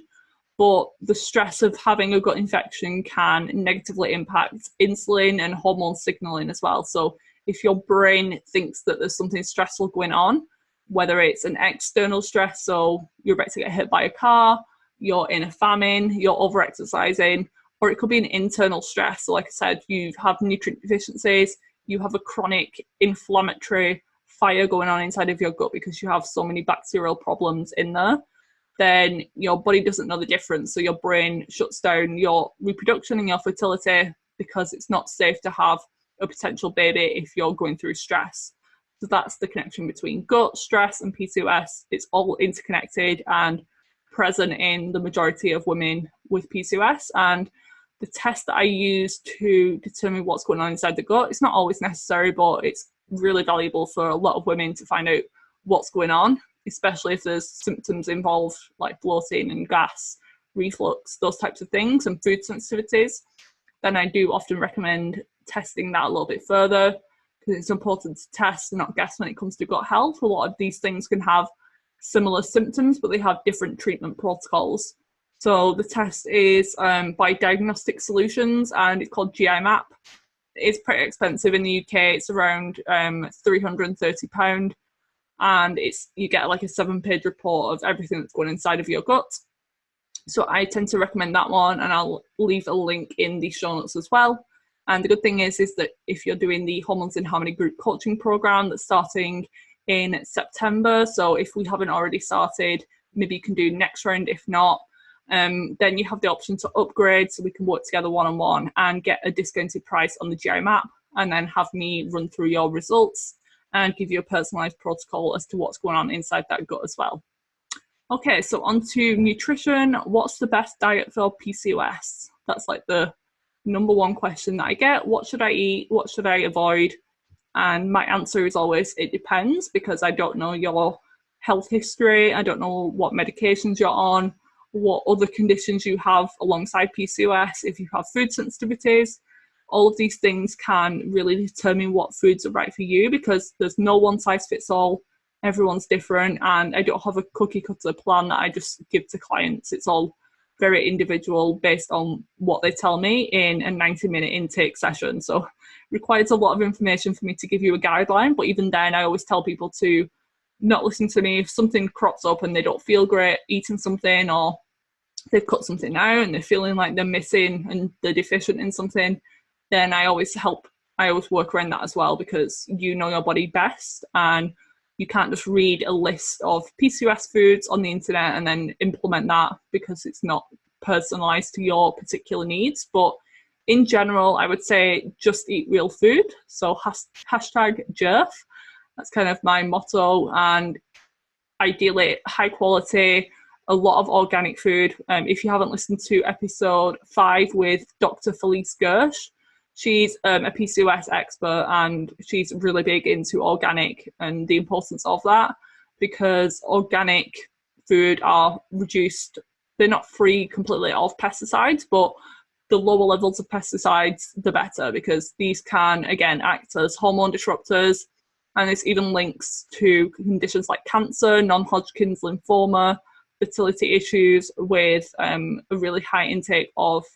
But the stress of having a gut infection can negatively impact insulin and hormone signaling as well. So if your brain thinks that there's something stressful going on, whether it's an external stress, so you're about to get hit by a car, you're in a famine, you're over-exercising, or it could be an internal stress. So like I said, you have nutrient deficiencies, you have a chronic inflammatory fire going on inside of your gut because you have so many bacterial problems in there, then your body doesn't know the difference. So your brain shuts down your reproduction and your fertility because it's not safe to have a potential baby if you're going through stress. So that's the connection between gut, stress, and PCOS. It's all interconnected and present in the majority of women with PCOS. And the test that I use to determine what's going on inside the gut, it's not always necessary, but it's really valuable for a lot of women to find out what's going on, especially if there's symptoms involved like bloating and gas, reflux, those types of things, and food sensitivities. Then I do often recommend testing that a little bit further, because it's important to test and not guess when it comes to gut health. A lot of these things can have similar symptoms, but they have different treatment protocols. So the test is by Diagnostic Solutions, and it's called GI Map. It's pretty expensive in the UK. It's around £330, and you get like a 7-page report of everything that's going inside of your gut. So I tend to recommend that one, and I'll leave a link in the show notes as well. And the good thing is that if you're doing the Hormones in Harmony group coaching program that's starting in September, so if we haven't already started, maybe you can do next round. If not, then you have the option to upgrade, so we can work together one-on-one and get a discounted price on the GI Map, and then have me run through your results and give you a personalized protocol as to what's going on inside that gut as well. Okay, so on to nutrition. What's the best diet for PCOS? That's like the number one question that I get. What should I eat? What should I avoid? And my answer is always, it depends, because I don't know your health history. I don't know what medications you're on, what other conditions you have alongside PCOS, if you have food sensitivities. All of these things can really determine what foods are right for you, because there's no one size fits all. Everyone's different, and I don't have a cookie cutter plan that I just give to clients. It's all very individual based on what they tell me in a 90-minute intake session. So it requires a lot of information for me to give you a guideline, but even then I always tell people to not listen to me if something crops up and they don't feel great eating something, or they've cut something out and they're feeling like they're missing and they're deficient in something. Then I always work around that as well, because you know your body best, and you can't just read a list of PCOS foods on the internet and then implement that, because it's not personalized to your particular needs. But in general, I would say just eat real food. So hashtag Gersh. That's kind of my motto. And ideally high quality, a lot of organic food. If you haven't listened to episode 5 with Dr Felice Gersh, she's a PCOS expert, and she's really big into organic and the importance of that, because organic food are reduced. They're not free completely of pesticides, but the lower levels of pesticides, the better, because these can, again, act as hormone disruptors. And this even links to conditions like cancer, non-Hodgkin's lymphoma, fertility issues with a really high intake of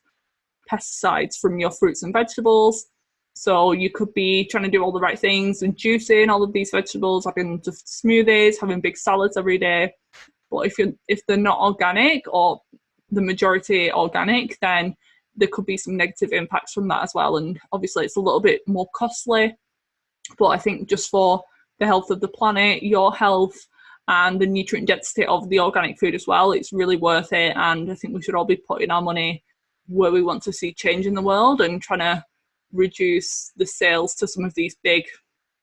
pesticides from your fruits and vegetables. So you could be trying to do all the right things and juicing all of these vegetables, having just smoothies, having big salads every day. But if they're not organic, or the majority organic, then there could be some negative impacts from that as well. And obviously it's a little bit more costly, but I think just for the health of the planet, your health, and the nutrient density of the organic food as well, it's really worth it. And I think we should all be putting our money where we want to see change in the world, and trying to reduce the sales to some of these big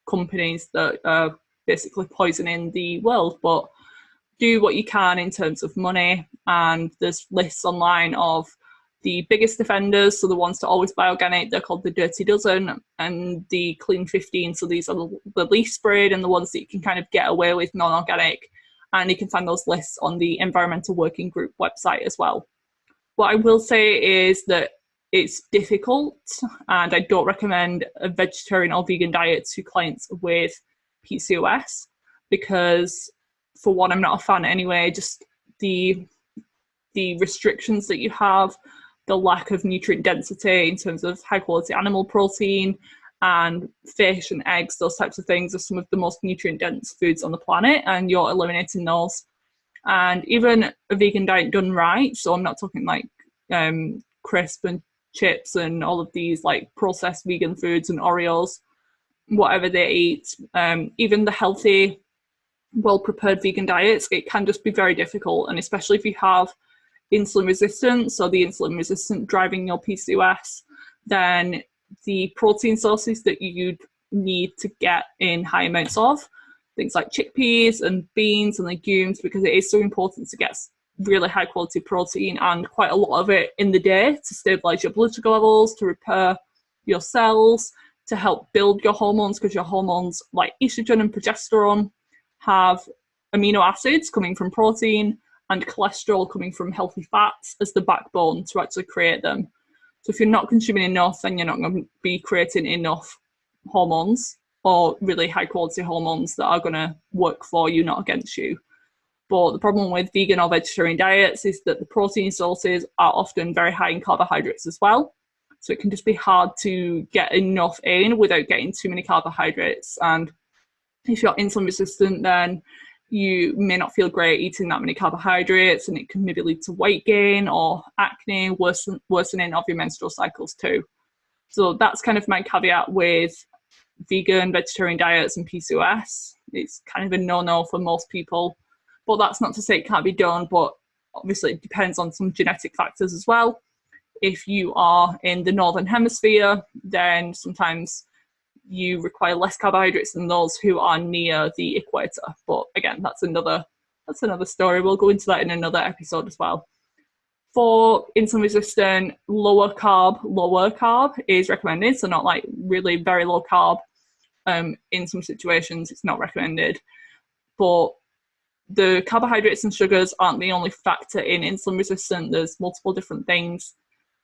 companies that are basically poisoning the world. But do what you can in terms of money, and there's lists online of the biggest offenders, so the ones to always buy organic, they're called the Dirty Dozen, and the Clean 15, so these are the least sprayed and the ones that you can kind of get away with non-organic. And you can find those lists on the Environmental Working Group website as well. What I will say is that it's difficult, and I don't recommend a vegetarian or vegan diet to clients with PCOS, because for one, I'm not a fan anyway, just the restrictions that you have, the lack of nutrient density in terms of high quality animal protein, and fish and eggs, those types of things are some of the most nutrient dense foods on the planet, and you're eliminating those. And even a vegan diet done right, so I'm not talking like crisp and chips and all of these like processed vegan foods and Oreos, whatever they eat, even the healthy, well-prepared vegan diets, it can just be very difficult. And especially if you have insulin resistance, so the insulin resistant driving your PCOS, then the protein sources that you'd need to get in high amounts of, things like chickpeas and beans and legumes, because it is so important to get really high quality protein, and quite a lot of it in the day, to stabilize your blood sugar levels, to repair your cells, to help build your hormones, because your hormones like estrogen and progesterone have amino acids coming from protein and cholesterol coming from healthy fats as the backbone to actually create them. So if you're not consuming enough, then you're not going to be creating enough hormones, or really high quality hormones that are going to work for you, not against you. But the problem with vegan or vegetarian diets is that the protein sources are often very high in carbohydrates as well. So it can just be hard to get enough in without getting too many carbohydrates. And if you're insulin resistant, then you may not feel great eating that many carbohydrates, and it can maybe lead to weight gain or acne, worsening of your menstrual cycles too. So that's kind of my caveat with vegan, vegetarian diets and PCOS. It's kind of a no-no for most people, but that's not to say it can't be done, but obviously it depends on some genetic factors as well. If you are in the Northern Hemisphere, then sometimes you require less carbohydrates than those who are near the equator. But again, that's another story. We'll go into that in another episode as well. For insulin resistant, lower carb is recommended. So not like really very low carb. In some situations, it's not recommended. But the carbohydrates and sugars aren't the only factor in insulin resistant. There's multiple different things.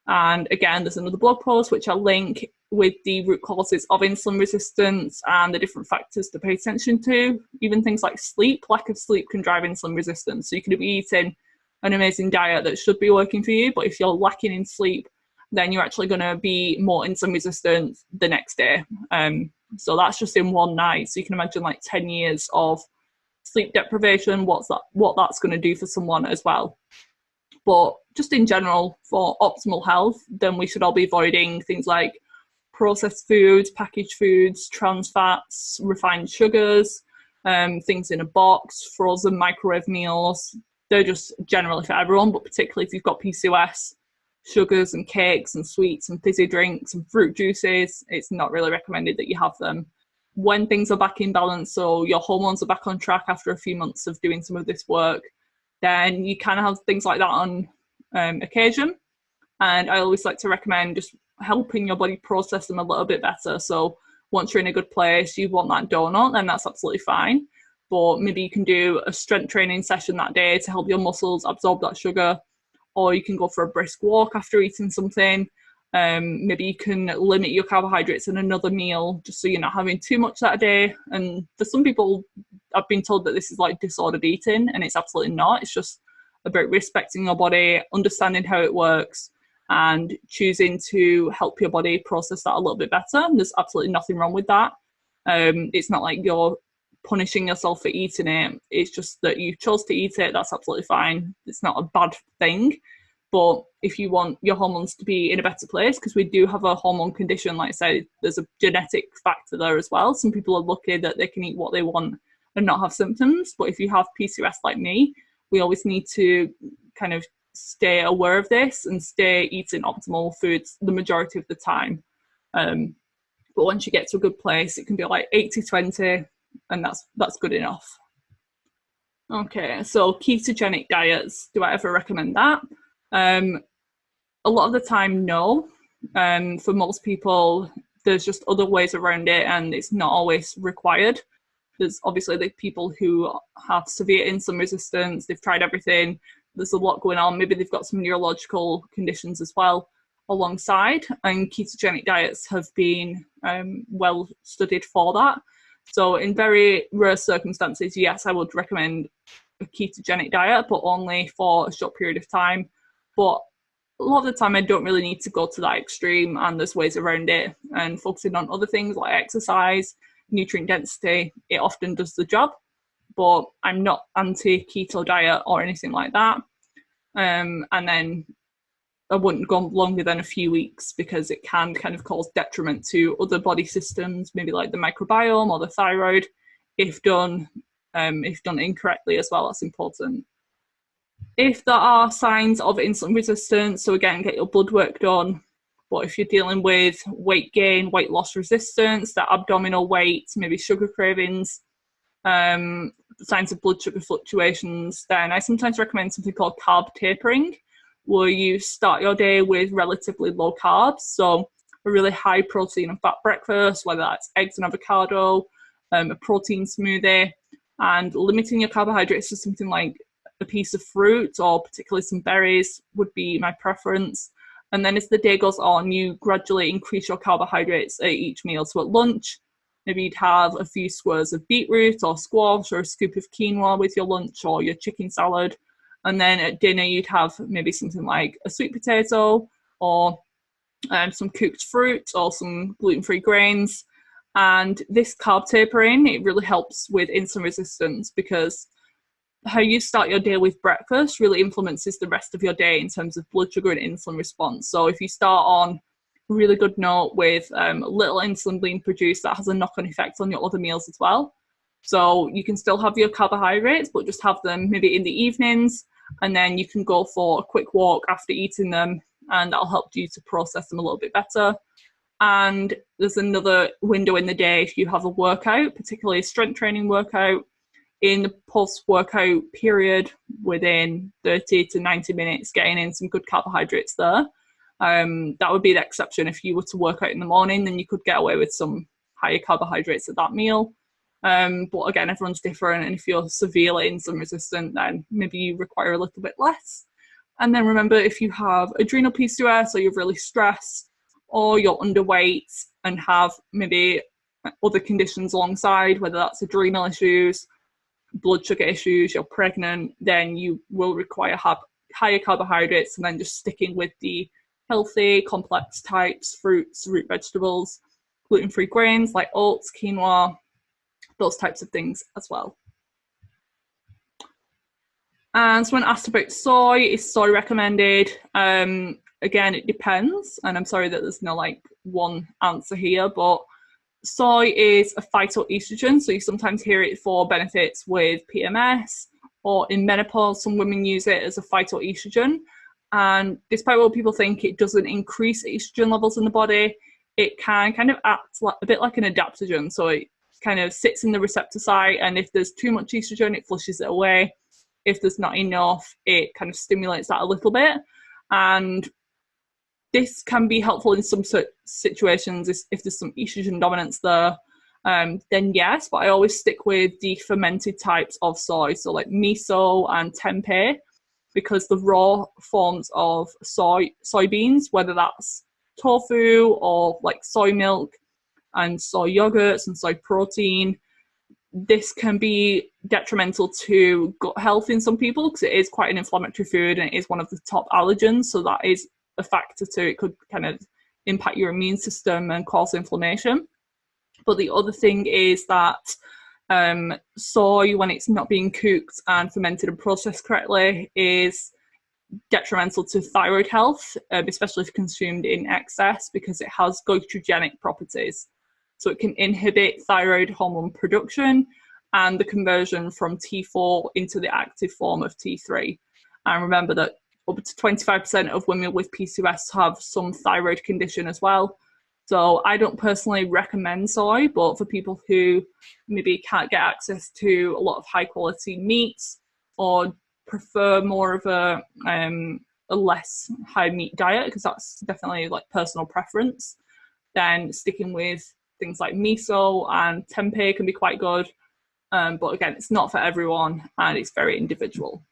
And again, there's another blog post which I'll link with the root causes of insulin resistance and the different factors to pay attention to. Even things like sleep. Lack of sleep can drive insulin resistance. So you could be eating an amazing diet that should be working for you, but if you're lacking in sleep, then you're actually going to be more insulin resistant the next day. So that's just in one night. So you can imagine like 10 years of sleep deprivation, what that's going to do for someone as well. But just in general, for optimal health, then we should all be avoiding things like processed foods, packaged foods, trans fats, refined sugars, things in a box, frozen microwave meals. They're just generally for everyone, but particularly if you've got PCOS, sugars and cakes and sweets and fizzy drinks and fruit juices, it's not really recommended that you have them. When things are back in balance, so your hormones are back on track after a few months of doing some of this work, then you can have things like that on occasion. And I always like to recommend just helping your body process them a little bit better. So once you're in a good place, you want that donut, then that's absolutely fine. But maybe you can do a strength training session that day to help your muscles absorb that sugar, or you can go for a brisk walk after eating something. Maybe you can limit your carbohydrates in another meal just so you're not having too much that day. And for some people, I've been told that this is like disordered eating, and it's absolutely not. It's just about respecting your body, understanding how it works, and choosing to help your body process that a little bit better. And there's absolutely nothing wrong with that. It's not like you're punishing yourself for eating it. It's just that you chose to eat it. That's absolutely fine. It's not a bad thing. But if you want your hormones to be in a better place, because we do have a hormone condition, like I said, there's a genetic factor there as well. Some people are lucky that they can eat what they want and not have symptoms. But if you have PCOS like me, we always need to kind of stay aware of this and stay eating optimal foods the majority of the time. But once you get to a good place, it can be like 80-20, and that's good enough. Okay, so ketogenic diets, do I ever recommend that? A lot of the time, no. For most people, there's just other ways around it, and it's not always required. There's obviously the people who have severe insulin resistance, they've tried everything, there's a lot going on, maybe they've got some neurological conditions as well alongside, and ketogenic diets have been well studied for that. So in very rare circumstances, yes, I would recommend a ketogenic diet, but only for a short period of time. But a lot of the time I don't really need to go to that extreme, and there's ways around it, and focusing on other things like exercise, nutrient density, it often does the job. But I'm not anti-keto diet or anything like that. And then I wouldn't go longer than a few weeks, because it can kind of cause detriment to other body systems, maybe like the microbiome or the thyroid, if done incorrectly as well. That's important. If there are signs of insulin resistance, so again, get your blood work done. But if you're dealing with weight gain, weight loss resistance, that abdominal weight, maybe sugar cravings, signs of blood sugar fluctuations, then I sometimes recommend something called carb tapering, where you start your day with relatively low carbs. So a really high protein and fat breakfast, whether that's eggs and avocado, a protein smoothie, and limiting your carbohydrates to something like a piece of fruit, or particularly some berries, would be my preference. And then as the day goes on, you gradually increase your carbohydrates at each meal. So at lunch, maybe you'd have a few squares of beetroot or squash, or a scoop of quinoa with your lunch or your chicken salad. And then at dinner, you'd have maybe something like a sweet potato, or some cooked fruit, or some gluten-free grains. And this carb tapering, it really helps with insulin resistance, because how you start your day with breakfast really influences the rest of your day in terms of blood sugar and insulin response. So if you start on a really good note with little insulin being produced, that has a knock-on effect on your other meals as well. So you can still have your carbohydrates, but just have them maybe in the evenings, and then you can go for a quick walk after eating them, and that'll help you to process them a little bit better. And there's another window in the day if you have a workout, particularly a strength training workout, in the post-workout period within 30 to 90 minutes, getting in some good carbohydrates there. That would be the exception. If you were to work out in the morning, then you could get away with some higher carbohydrates at that meal. But again, everyone's different, and if you're severely insulin resistant, then maybe you require a little bit less. And then remember, if you have adrenal PCOS, or you're really stressed, or you're underweight and have maybe other conditions alongside, whether that's adrenal issues, blood sugar issues, you're pregnant, then you will require higher carbohydrates, and then just sticking with the healthy complex types, fruits, root vegetables, gluten-free grains like oats, quinoa, those types of things as well. And someone asked about soy. Is soy recommended? Again, it depends, and I'm sorry that there's no like one answer here, but soy is a phytoestrogen, so you sometimes hear it for benefits with PMS, or in menopause, some women use it as a phytoestrogen. And despite what people think, it doesn't increase estrogen levels in the body. It can kind of act like, a bit like an adaptogen. So it kind of sits in the receptor site, and if there's too much estrogen, it flushes it away. If there's not enough, it kind of stimulates that a little bit. And this can be helpful in some situations if there's some estrogen dominance there, then yes, but I always stick with the fermented types of soy, so like miso and tempeh, because the raw forms of soybeans, whether that's tofu or like soy milk and soy yogurts and soy protein, this can be detrimental to gut health in some people because it is quite an inflammatory food and it is one of the top allergens, so that is a factor too. It could kind of impact your immune system and cause inflammation. But the other thing is that soy, when it's not being cooked and fermented and processed correctly, is detrimental to thyroid health, especially if consumed in excess, because it has goitrogenic properties. So it can inhibit thyroid hormone production and the conversion from T4 into the active form of T3. And remember that up to 25% of women with PCOS have some thyroid condition as well. So I don't personally recommend soy, but for people who maybe can't get access to a lot of high quality meats or prefer more of a less high meat diet, because that's definitely like personal preference, then sticking with things like miso and tempeh can be quite good. But again, it's not for everyone and it's very individual.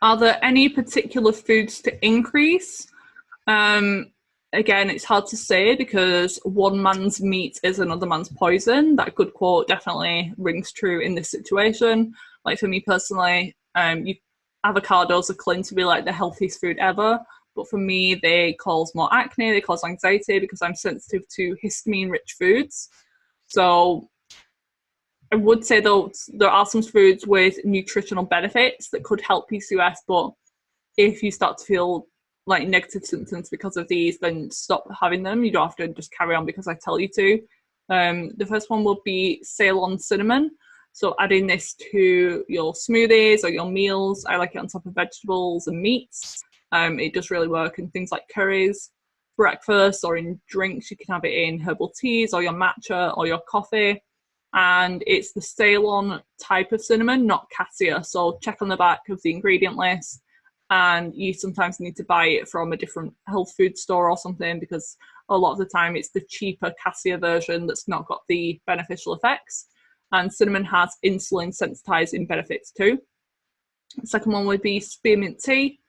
Are there any particular foods to increase? Again, it's hard to say because one man's meat is another man's poison. That good quote definitely rings true in this situation. Like for me personally, avocados are claimed to be like the healthiest food ever. But for me, they cause more acne, they cause anxiety because I'm sensitive to histamine-rich foods. So I would say though there are some foods with nutritional benefits that could help PCOS, but if you start to feel like negative symptoms because of these, then stop having them. You don't have to just carry on because I tell you to. The first one will be Ceylon cinnamon. So adding this to your smoothies or your meals. I like it on top of vegetables and meats. It does really work in things like curries, breakfast, or in drinks. You can have it in herbal teas or your matcha or your coffee. And it's the Ceylon type of cinnamon, not cassia. So check on the back of the ingredient list. And you sometimes need to buy it from a different health food store or something, because a lot of the time it's the cheaper cassia version that's not got the beneficial effects. And cinnamon has insulin sensitizing benefits too. The second one would be spearmint tea.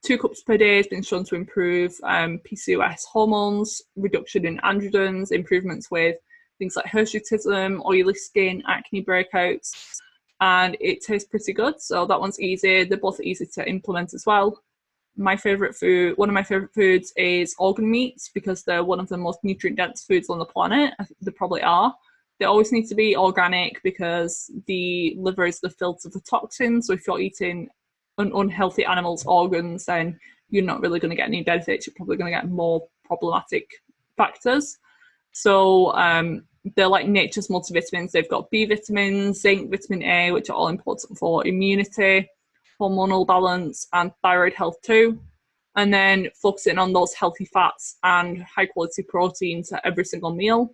2 cups per day has been shown to improve PCOS hormones, reduction in androgens, improvements with things like hirsutism, oily skin, acne breakouts, and it tastes pretty good. So that one's easy. They're both easy to implement as well. my favourite food, one of my favourite foods is organ meats, because they're one of the most nutrient dense foods on the planet. I think they probably are. They always need to be organic because the liver is the filter for toxins. So if you're eating an unhealthy animal's organs, then you're not really going to get any benefits. You're probably going to get more problematic factors. So they're like nature's multivitamins. They've got B vitamins, zinc, vitamin A, which are all important for immunity, hormonal balance, and thyroid health too. And then focusing on those healthy fats and high quality proteins at every single meal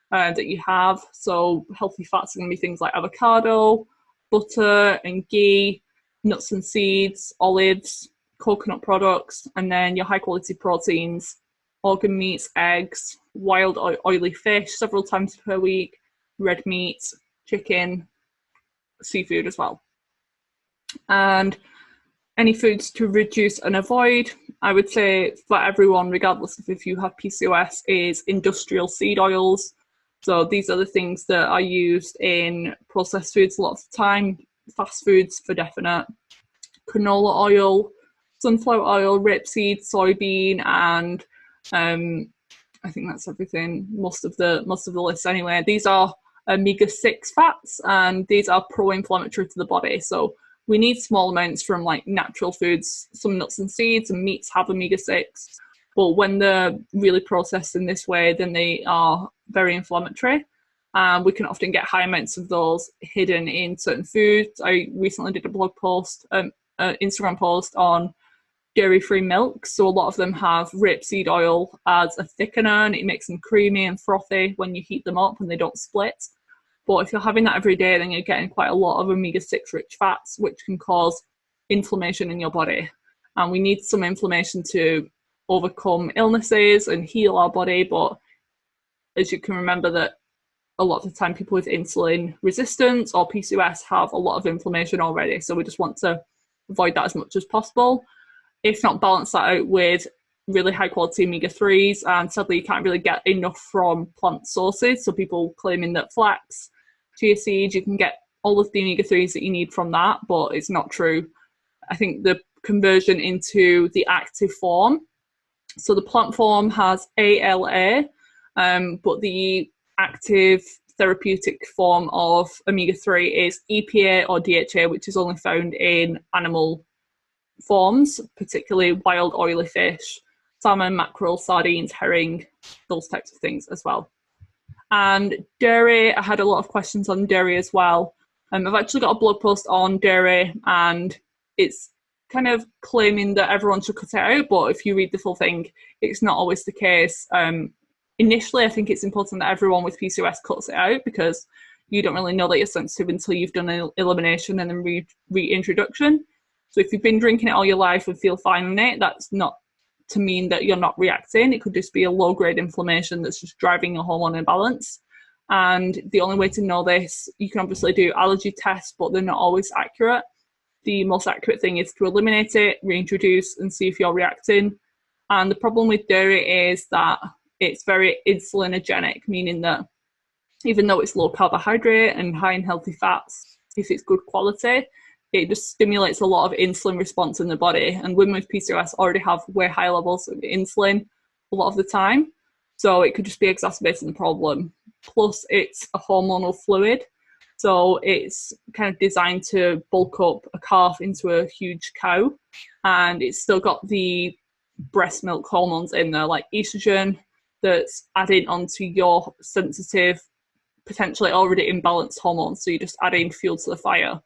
that you have. So healthy fats are going to be things like avocado, butter and ghee, nuts and seeds, olives, coconut products, and then your high quality proteins, organ meats, eggs, wild oily fish several times per week, red meat, chicken, seafood as well. And any foods to reduce and avoid, I would say for everyone, regardless of if you have PCOS, is industrial seed oils. So these are the things that are used in processed foods a lot of the time, fast foods for definite, canola oil, sunflower oil, rapeseed, soybean, and I think that's everything, most of the list anyway. These are omega-6 fats, and these are pro-inflammatory to the body. So we need small amounts from like natural foods. Some nuts and seeds and meats have omega-6, but when they're really processed in this way, then they are very inflammatory. We can often get high amounts of those hidden in certain foods. I recently did a blog post, Instagram post on dairy-free milk. So a lot of them have rapeseed oil as a thickener, and it makes them creamy and frothy when you heat them up and they don't split. But if you're having that every day, then you're getting quite a lot of omega-6 rich fats, which can cause inflammation in your body. And we need some inflammation to overcome illnesses and heal our body. But as you can remember, that a lot of the time people with insulin resistance or PCOS have a lot of inflammation already. So we just want to avoid that as much as possible. If not, balance that out with really high quality omega-3s. And sadly, you can't really get enough from plant sources. So people claiming that flax, chia seeds, you can get all of the omega-3s that you need from that, but it's not true. I think the conversion into the active form, so the plant form has ALA, but the active therapeutic form of omega-3 is EPA or DHA, which is only found in animal forms, particularly wild oily fish, salmon, mackerel, sardines, herring, those types of things as well. And dairy, I had a lot of questions on dairy as well. I've actually got a blog post on dairy, and it's kind of claiming that everyone should cut it out, but if you read the full thing, it's not always the case. Initially, I think it's important that everyone with PCOS cuts it out, because you don't really know that you're sensitive until you've done an elimination and then reintroduction. So if you've been drinking it all your life and feel fine on it, that's not to mean that you're not reacting. It could just be a low-grade inflammation that's just driving a hormone imbalance. And the only way to know this, you can obviously do allergy tests, but they're not always accurate. The most accurate thing is to eliminate it, reintroduce, and see if you're reacting. And the problem with dairy is that it's very insulinogenic, meaning that even though it's low carbohydrate and high in healthy fats, if it's good quality, it just stimulates a lot of insulin response in the body. And women with PCOS already have way high levels of insulin a lot of the time. So it could just be exacerbating the problem. Plus, it's a hormonal fluid. So it's kind of designed to bulk up a calf into a huge cow. And it's still got the breast milk hormones in there, like estrogen, that's adding onto your sensitive, potentially already imbalanced hormones. So you're just adding fuel to the fire.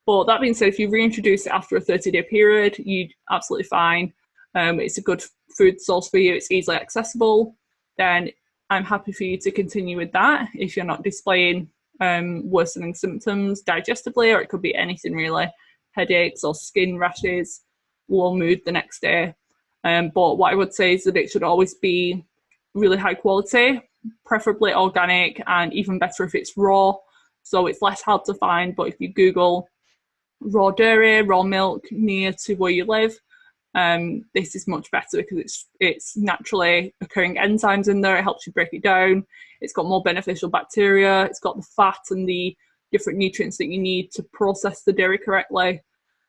But that being said, if you reintroduce it after a 30-day period, you're absolutely fine. It's a good food source for you. It's easily accessible. Then I'm happy for you to continue with that if you're not displaying worsening symptoms digestively, or it could be anything really, headaches or skin rashes, low mood the next day. But what I would say is that it should always be really high quality, preferably organic, and even better if it's raw. So it's less hard to find, but if you Google raw dairy, raw milk near to where you live, this is much better because it's naturally occurring enzymes in there. It helps you break it down. It's got more beneficial bacteria. It's got the fat and the different nutrients that you need to process the dairy correctly.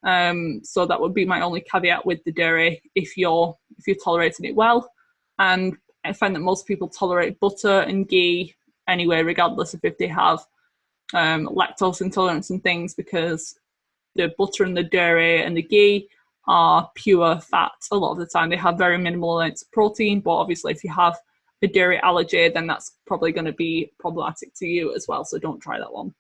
So that would be my only caveat with the dairy if you're tolerating it well. And I find that most people tolerate butter and ghee anyway, regardless of if they have lactose intolerance and things, because the butter and the dairy and the ghee are pure fats a lot of the time. They have very minimal amounts of protein, but obviously if you have a dairy allergy, then that's probably going to be problematic to you as well, so don't try that one.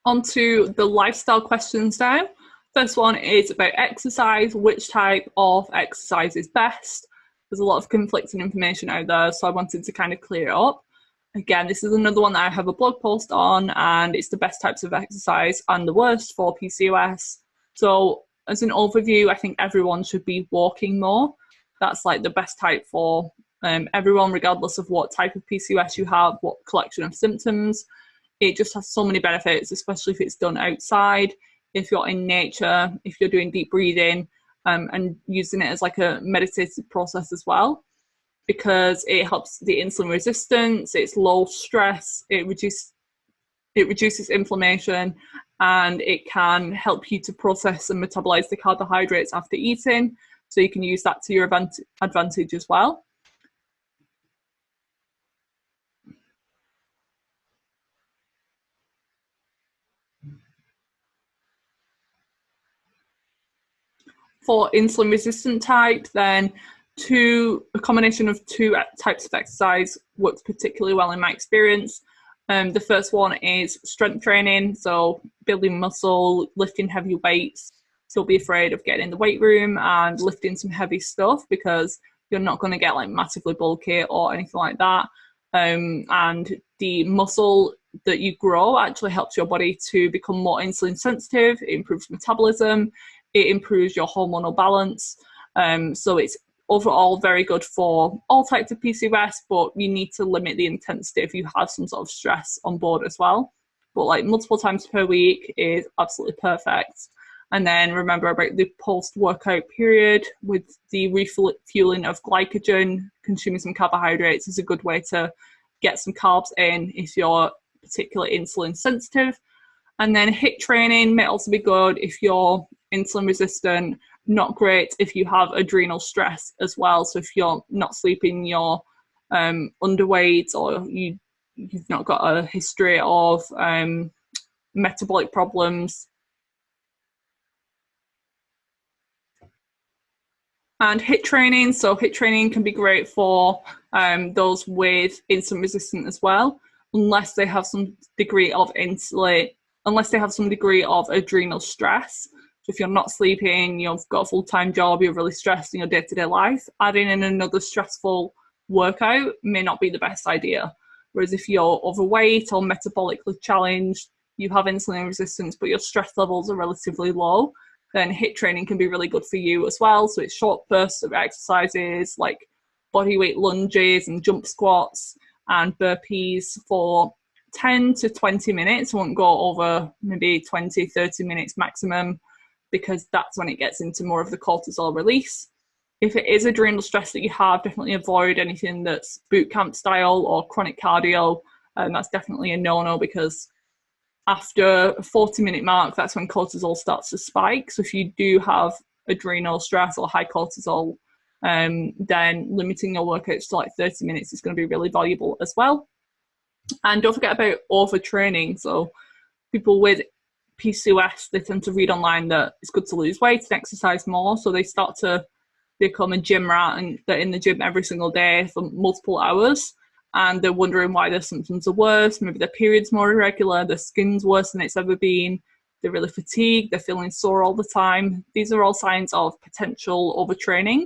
Onto the lifestyle questions now. First one is about exercise. Which type of exercise is best? There's a lot of conflicting information out there, so I wanted to kind of clear it up. Again, this is another one that I have a blog post on, and it's the best types of exercise and the worst for PCOS. So as an overview, I think everyone should be walking more. That's like the best type for everyone, regardless of what type of PCOS you have, what collection of symptoms. It just has so many benefits, especially if it's done outside, if you're in nature, if you're doing deep breathing, and using it as like a meditative process as well, because it helps the insulin resistance, it's low stress, it reduces inflammation, and it can help you to process and metabolize the carbohydrates after eating. So you can use that to your advantage as well. For insulin resistant type, then a combination of two types of exercise works particularly well in my experience. The first one is strength training, so building muscle, lifting heavy weights. Don't be afraid of getting in the weight room and lifting some heavy stuff, because you're not going to get like massively bulky or anything like that. And the muscle that you grow actually helps your body to become more insulin sensitive. It improves metabolism. It improves your hormonal balance. So it's overall very good for all types of PCOS, but you need to limit the intensity if you have some sort of stress on board as well. But like multiple times per week is absolutely perfect. And then remember about the post-workout period with the refueling of glycogen. Consuming some carbohydrates is a good way to get some carbs in if you're particularly insulin sensitive. And then HIIT training may also be good if you're insulin resistant. Not great if you have adrenal stress as well. So if you're not sleeping, you're underweight, or you've not got a history of metabolic problems. And HIIT training. So HIIT training can be great for those with insulin resistant as well, unless they have some degree of adrenal stress. So if you're not sleeping, you've got a full-time job, you're really stressed in your day-to-day life, adding in another stressful workout may not be the best idea. Whereas if you're overweight or metabolically challenged, you have insulin resistance, but your stress levels are relatively low, then HIIT training can be really good for you as well. So it's short bursts of exercises like bodyweight lunges and jump squats and burpees for 10 to 20 minutes. I won't go over maybe 20, 30 minutes maximum, because that's when it gets into more of the cortisol release. If it is adrenal stress that you have, definitely avoid anything that's boot camp style or chronic cardio. That's definitely a no-no, because after a 40-minute mark, that's when cortisol starts to spike. So if you do have adrenal stress or high cortisol, then limiting your workouts to like 30 minutes is going to be really valuable as well. And don't forget about overtraining. So people with PCOS, they tend to read online that it's good to lose weight and exercise more. So they start to become a gym rat, and they're in the gym every single day for multiple hours. And they're wondering why their symptoms are worse. Maybe their period's more irregular, their skin's worse than it's ever been. they're really fatigued, they're feeling sore all the time. These are all signs of potential overtraining.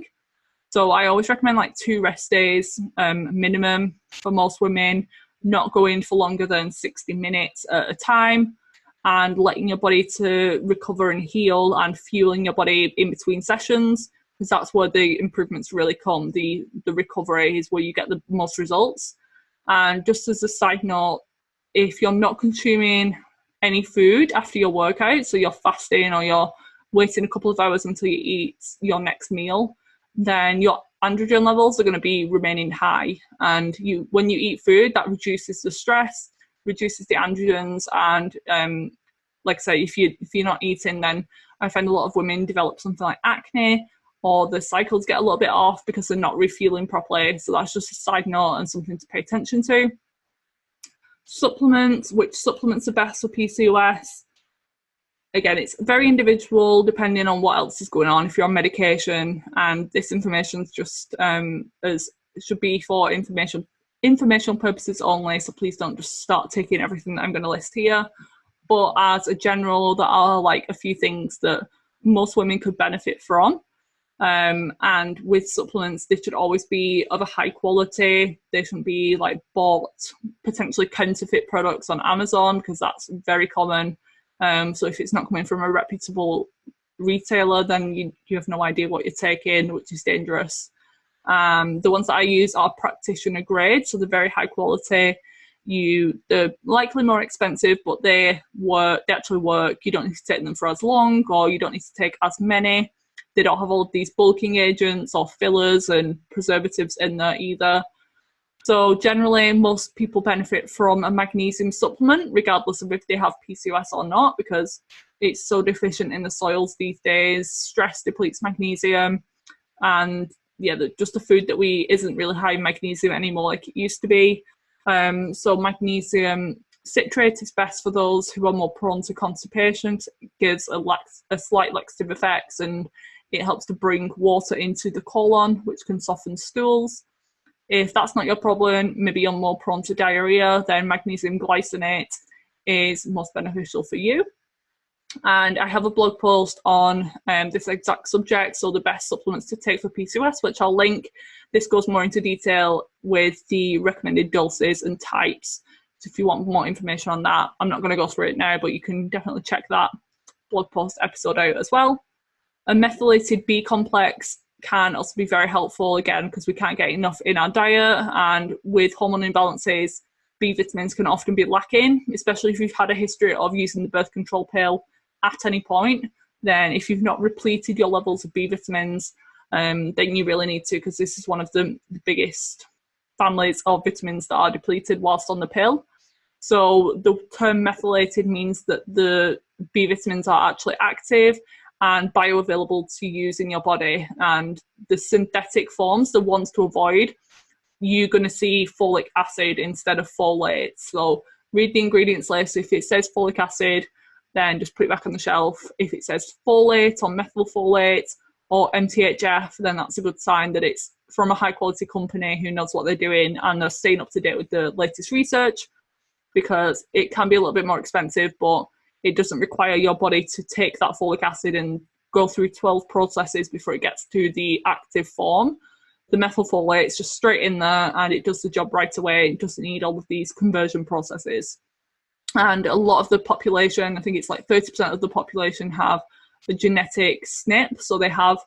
So I always recommend like 2 rest days minimum for most women, not going for longer than 60 minutes at a time, and letting your body to recover and heal, and fueling your body in between sessions, because that's where the improvements really come. The recovery is where you get the most results. And just as a side note, if you're not consuming any food after your workout, so you're fasting or you're waiting a couple of hours until you eat your next meal, then your androgen levels are going to be remaining high. And when you eat food, that reduces the stress, reduces the androgens, and like I say, if you're not eating, then I find a lot of women develop something like acne, or the cycles get a little bit off because they're not refueling properly. So that's just a side note and something to pay attention to. Supplements, which supplements are best for PCOS? Again, it's very individual depending on what else is going on. If you're on medication, and this information is just as it should be for informational purposes only, so please don't just start taking everything that I'm going to list here. But as a general, there are like a few things that most women could benefit from. And with supplements, they should always be of a high quality. They shouldn't be like bought potentially counterfeit products on Amazon, because that's very common. So if it's not coming from a reputable retailer, then you have no idea what you're taking, which is dangerous. The ones that I use are practitioner grade, so they're very high quality. They're likely more expensive, but they actually work. You don't need to take them for as long, or you don't need to take as many. They don't have all of these bulking agents or fillers and preservatives in there either. So generally, most people benefit from a magnesium supplement, regardless of if they have PCOS or not, because it's so deficient in the soils these days. Stress depletes magnesium, and just the food that we isn't really high in magnesium anymore like it used to be. So magnesium citrate is best for those who are more prone to constipation. It gives a slight laxative effects, and it helps to bring water into the colon, which can soften stools. If that's not your problem, maybe you're more prone to diarrhea, then magnesium glycinate is most beneficial for you. And I have a blog post on this exact subject, so the best supplements to take for PCOS, which I'll link. This goes more into detail with the recommended doses and types. So if you want more information on that, I'm not going to go through it now, but you can definitely check that blog post episode out as well. A methylated B complex can also be very helpful, again, because we can't get enough in our diet, and with hormone imbalances, B vitamins can often be lacking, especially if you've had a history of using the birth control pill at any point. Then if you've not repleted your levels of B vitamins, then you really need to, because this is one of the biggest families of vitamins that are depleted whilst on the pill. So the term methylated means that the B vitamins are actually active and bioavailable to use in your body, and the synthetic forms, the ones to avoid, you're going to see folic acid instead of folate. So read the ingredients list. If it says folic acid, then just put it back on the shelf. If it says folate or methylfolate or MTHF, then that's a good sign that it's from a high quality company who knows what they're doing and they're staying up to date with the latest research, because it can be a little bit more expensive, but it doesn't require your body to take that folic acid and go through 12 processes before it gets to the active form. The methylfolate is just straight in there and it does the job right away. It doesn't need all of these conversion processes. And a lot of the population, I think it's like 30% of the population, have a genetic SNP. So they have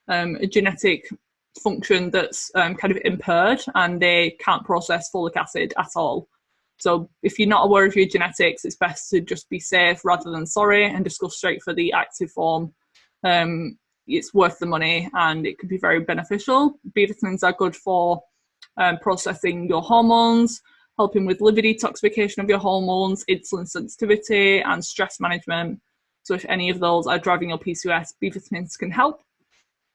a genetic function that's kind of impaired, and they can't process folic acid at all. So if you're not aware of your genetics, it's best to just be safe rather than sorry and just go straight for the active form. It's worth the money and it can be very beneficial. B vitamins are good for processing your hormones, helping with liver detoxification of your hormones, insulin sensitivity, and stress management. So if any of those are driving your PCOS, B vitamins can help.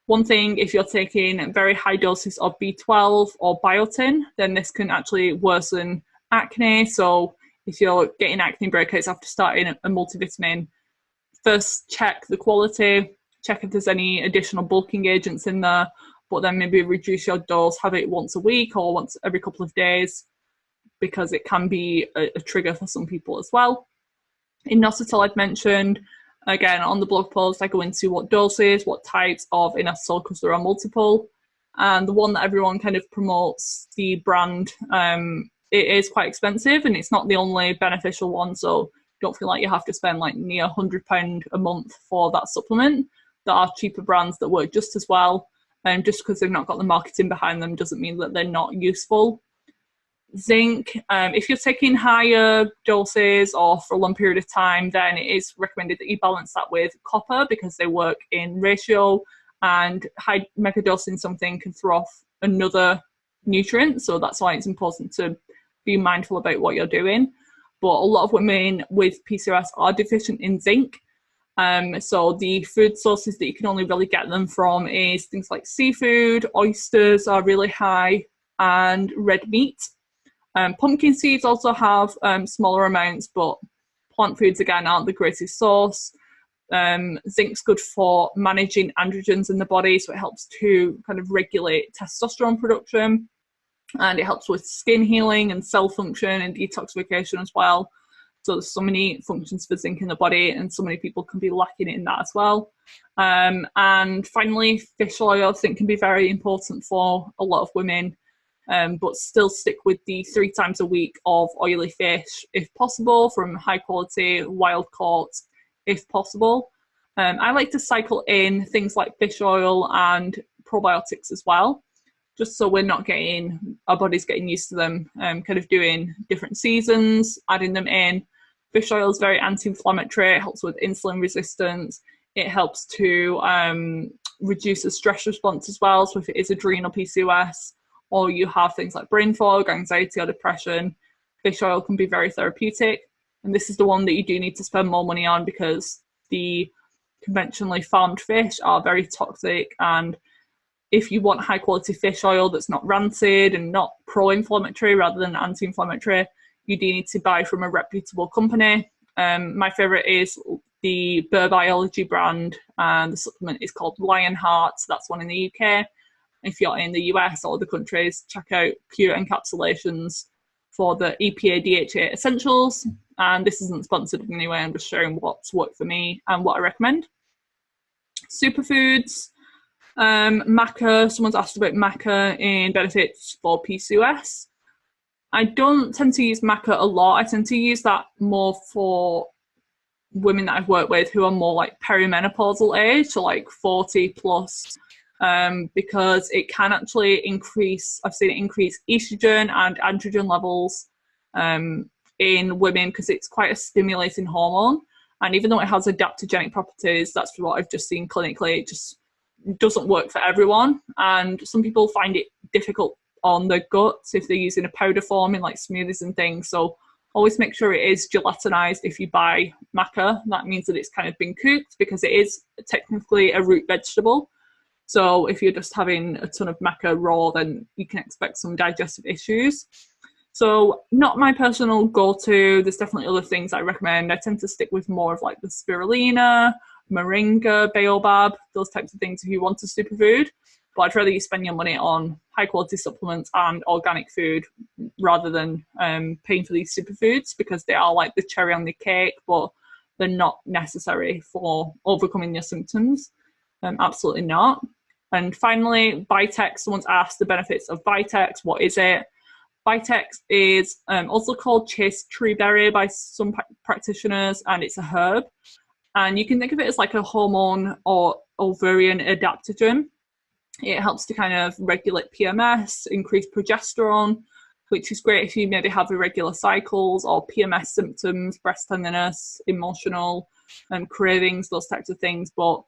One thing, if you're taking very high doses of B12 or biotin, then this can actually worsen acne. So if you're getting acne breakouts after starting a multivitamin, first check the quality, check if there's any additional bulking agents in there, but then maybe reduce your dose, have it once a week or once every couple of days, because it can be a trigger for some people as well. Inositol I've mentioned. Again, on the blog post, I go into what doses, what types of inositol, because there are multiple. And the one that everyone kind of promotes, the brand, it is quite expensive, and it's not the only beneficial one. So don't feel like you have to spend like near £100 a month for that supplement. There are cheaper brands that work just as well. And just because they've not got the marketing behind them doesn't mean that they're not useful. Zinc, if you're taking higher doses or for a long period of time, then it is recommended that you balance that with copper, because they work in ratio, and high megadosing something can throw off another nutrient. So that's why it's important to be mindful about what you're doing. But a lot of women with PCOS are deficient in zinc. So the food sources that you can only really get them from is things like seafood, oysters are really high, and red meat. Pumpkin seeds also have smaller amounts, but plant foods again aren't the greatest source. Zinc's good for managing androgens in the body, so it helps to kind of regulate testosterone production, and it helps with skin healing and cell function and detoxification as well. So there's so many functions for zinc in the body, and so many people can be lacking in that as well. And finally, fish oil, I think, can be very important for a lot of women. But still stick with the 3 times a week of oily fish if possible, from high quality wild caught if possible. I like to cycle in things like fish oil and probiotics as well, just so we're not our body's getting used to them, kind of doing different seasons, adding them in. Fish oil is very anti-inflammatory, it helps with insulin resistance, it helps to reduce the stress response as well. So if it is adrenal PCOS, or you have things like brain fog, anxiety or depression, fish oil can be very therapeutic. And this is the one that you do need to spend more money on, because the conventionally farmed fish are very toxic. And if you want high quality fish oil that's not rancid and not pro-inflammatory rather than anti-inflammatory, you do need to buy from a reputable company. My favorite is the Burr Biology brand, and the supplement is called Lionheart. So that's one in the UK. If you're in the US or other countries, check out Pure Encapsulations for the EPA DHA Essentials. And this isn't sponsored in any way, I'm just sharing what's worked for me and what I recommend. Superfoods, maca, someone's asked about maca in benefits for PCOS. I don't tend to use maca a lot. I tend to use that more for women that I've worked with who are more like perimenopausal age, so like 40 plus. Because it can actually increase, I've seen it increase estrogen and androgen levels in women, because it's quite a stimulating hormone. And even though it has adaptogenic properties, that's what I've just seen clinically, it just doesn't work for everyone. And some people find it difficult on their guts if they're using a powder form in like smoothies and things. So always make sure it is gelatinized if you buy maca. That means that it's kind of been cooked, because it is technically a root vegetable. So if you're just having a ton of maca raw, then you can expect some digestive issues. So not my personal go-to. There's definitely other things I recommend. I tend to stick with more of like the spirulina, moringa, baobab, those types of things if you want a superfood. But I'd rather you spend your money on high quality supplements and organic food rather than paying for these superfoods, because they are like the cherry on the cake, but they're not necessary for overcoming your symptoms. Absolutely not. And finally, Vitex. Someone's asked the benefits of Vitex. What is it? Vitex is also called chaste tree berry by some practitioners, and it's a herb. And you can think of it as like a hormone or ovarian adaptogen. It helps to kind of regulate PMS, increase progesterone, which is great if you maybe have irregular cycles or PMS symptoms, breast tenderness, emotional cravings, those types of things. But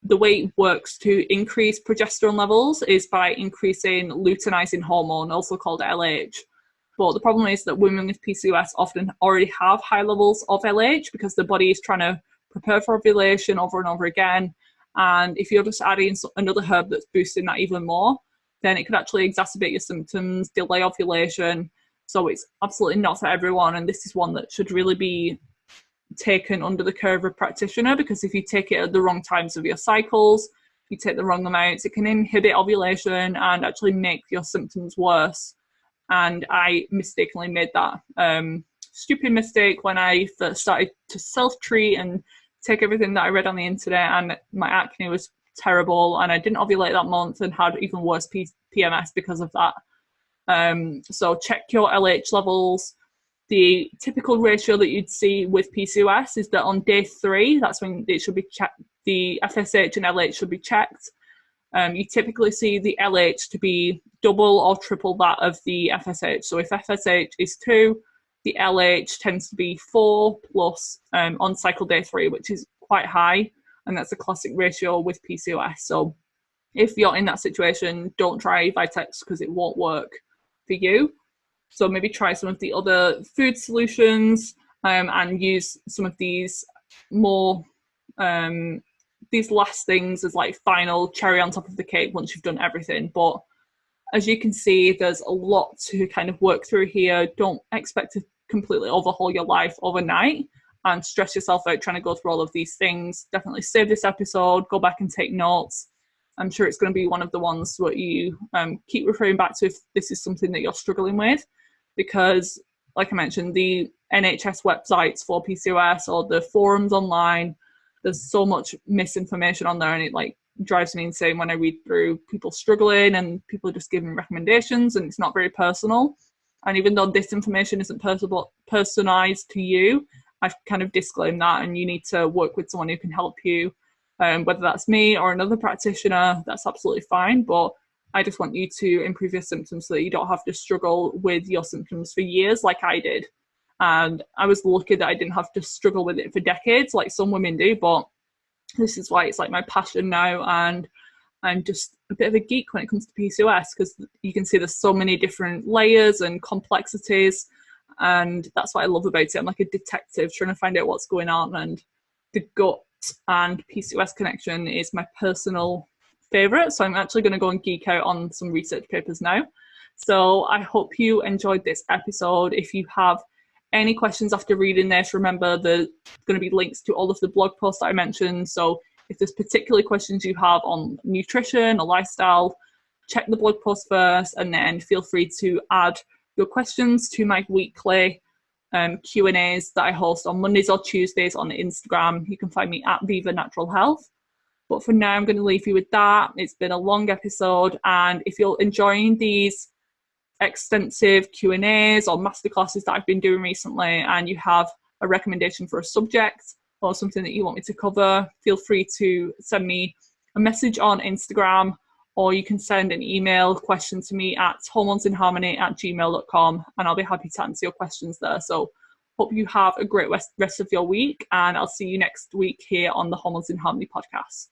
the way it works to increase progesterone levels is by increasing luteinizing hormone, also called LH. But the problem is that women with PCOS often already have high levels of LH, because the body is trying to prepare for ovulation over and over again. And if you're just adding another herb that's boosting that even more, then it could actually exacerbate your symptoms, delay ovulation. So it's absolutely not for everyone. And this is one that should really be taken under the care of a practitioner, because if you take it at the wrong times of your cycles, you take the wrong amounts, it can inhibit ovulation and actually make your symptoms worse. And I mistakenly made that stupid mistake when I first started to self-treat and take everything that I read on the internet, and my acne was terrible, and I didn't ovulate that month and had even worse PMS because of that. So check your LH levels. The typical ratio that you'd see with PCOS is that on day 3, that's when it should be checked. The FSH and LH should be checked. You typically see the LH to be double or triple that of the FSH. So if FSH is 2, the LH tends to be 4 plus on cycle day 3, which is quite high, and that's a classic ratio with PCOS. So if you're in that situation, don't try Vitex because it won't work for you. So maybe try some of the other food solutions and use some of these more these last things as like final cherry on top of the cake once you've done everything. But as you can see, there's a lot to kind of work through here. Don't expect to completely overhaul your life overnight and stress yourself out trying to go through all of these things. Definitely save this episode, go back and take notes. I'm sure it's going to be one of the ones that you keep referring back to if this is something that you're struggling with, because like I mentioned, the NHS websites for PCOS or the forums online, there's so much misinformation on there, and it like drives me insane when I read through people struggling and people just giving recommendations, and it's not very personal. And even though this information isn't personalized to you, I've kind of disclaimed that, and you need to work with someone who can help you, whether that's me or another practitioner. That's absolutely fine, but I just want you to improve your symptoms so that you don't have to struggle with your symptoms for years like I did. And I was lucky that I didn't have to struggle with it for decades like some women do, but this is why it's like my passion now, and I'm just a bit of a geek when it comes to PCOS because you can see there's so many different layers and complexities, and that's what I love about it. I'm like a detective trying to find out what's going on, and the gut and PCOS connection is my personal favourite, so I'm actually going to go and geek out on some research papers now. So I hope you enjoyed this episode. If you have any questions after reading this, remember there's going to be links to all of the blog posts that I mentioned. So if there's particular questions you have on nutrition or lifestyle, check the blog post first, and then feel free to add your questions to my weekly Q&As that I host on Mondays or Tuesdays on Instagram. You can find me at Viva Natural Health. But for now, I'm going to leave you with that. It's been a long episode, and if you're enjoying these extensive Q&As or masterclasses that I've been doing recently, and you have a recommendation for a subject or something that you want me to cover, feel free to send me a message on Instagram, or you can send an email question to me at hormonesinharmony@gmail.com, and I'll be happy to answer your questions there. So hope you have a great rest of your week, and I'll see you next week here on the Hormones in Harmony podcast.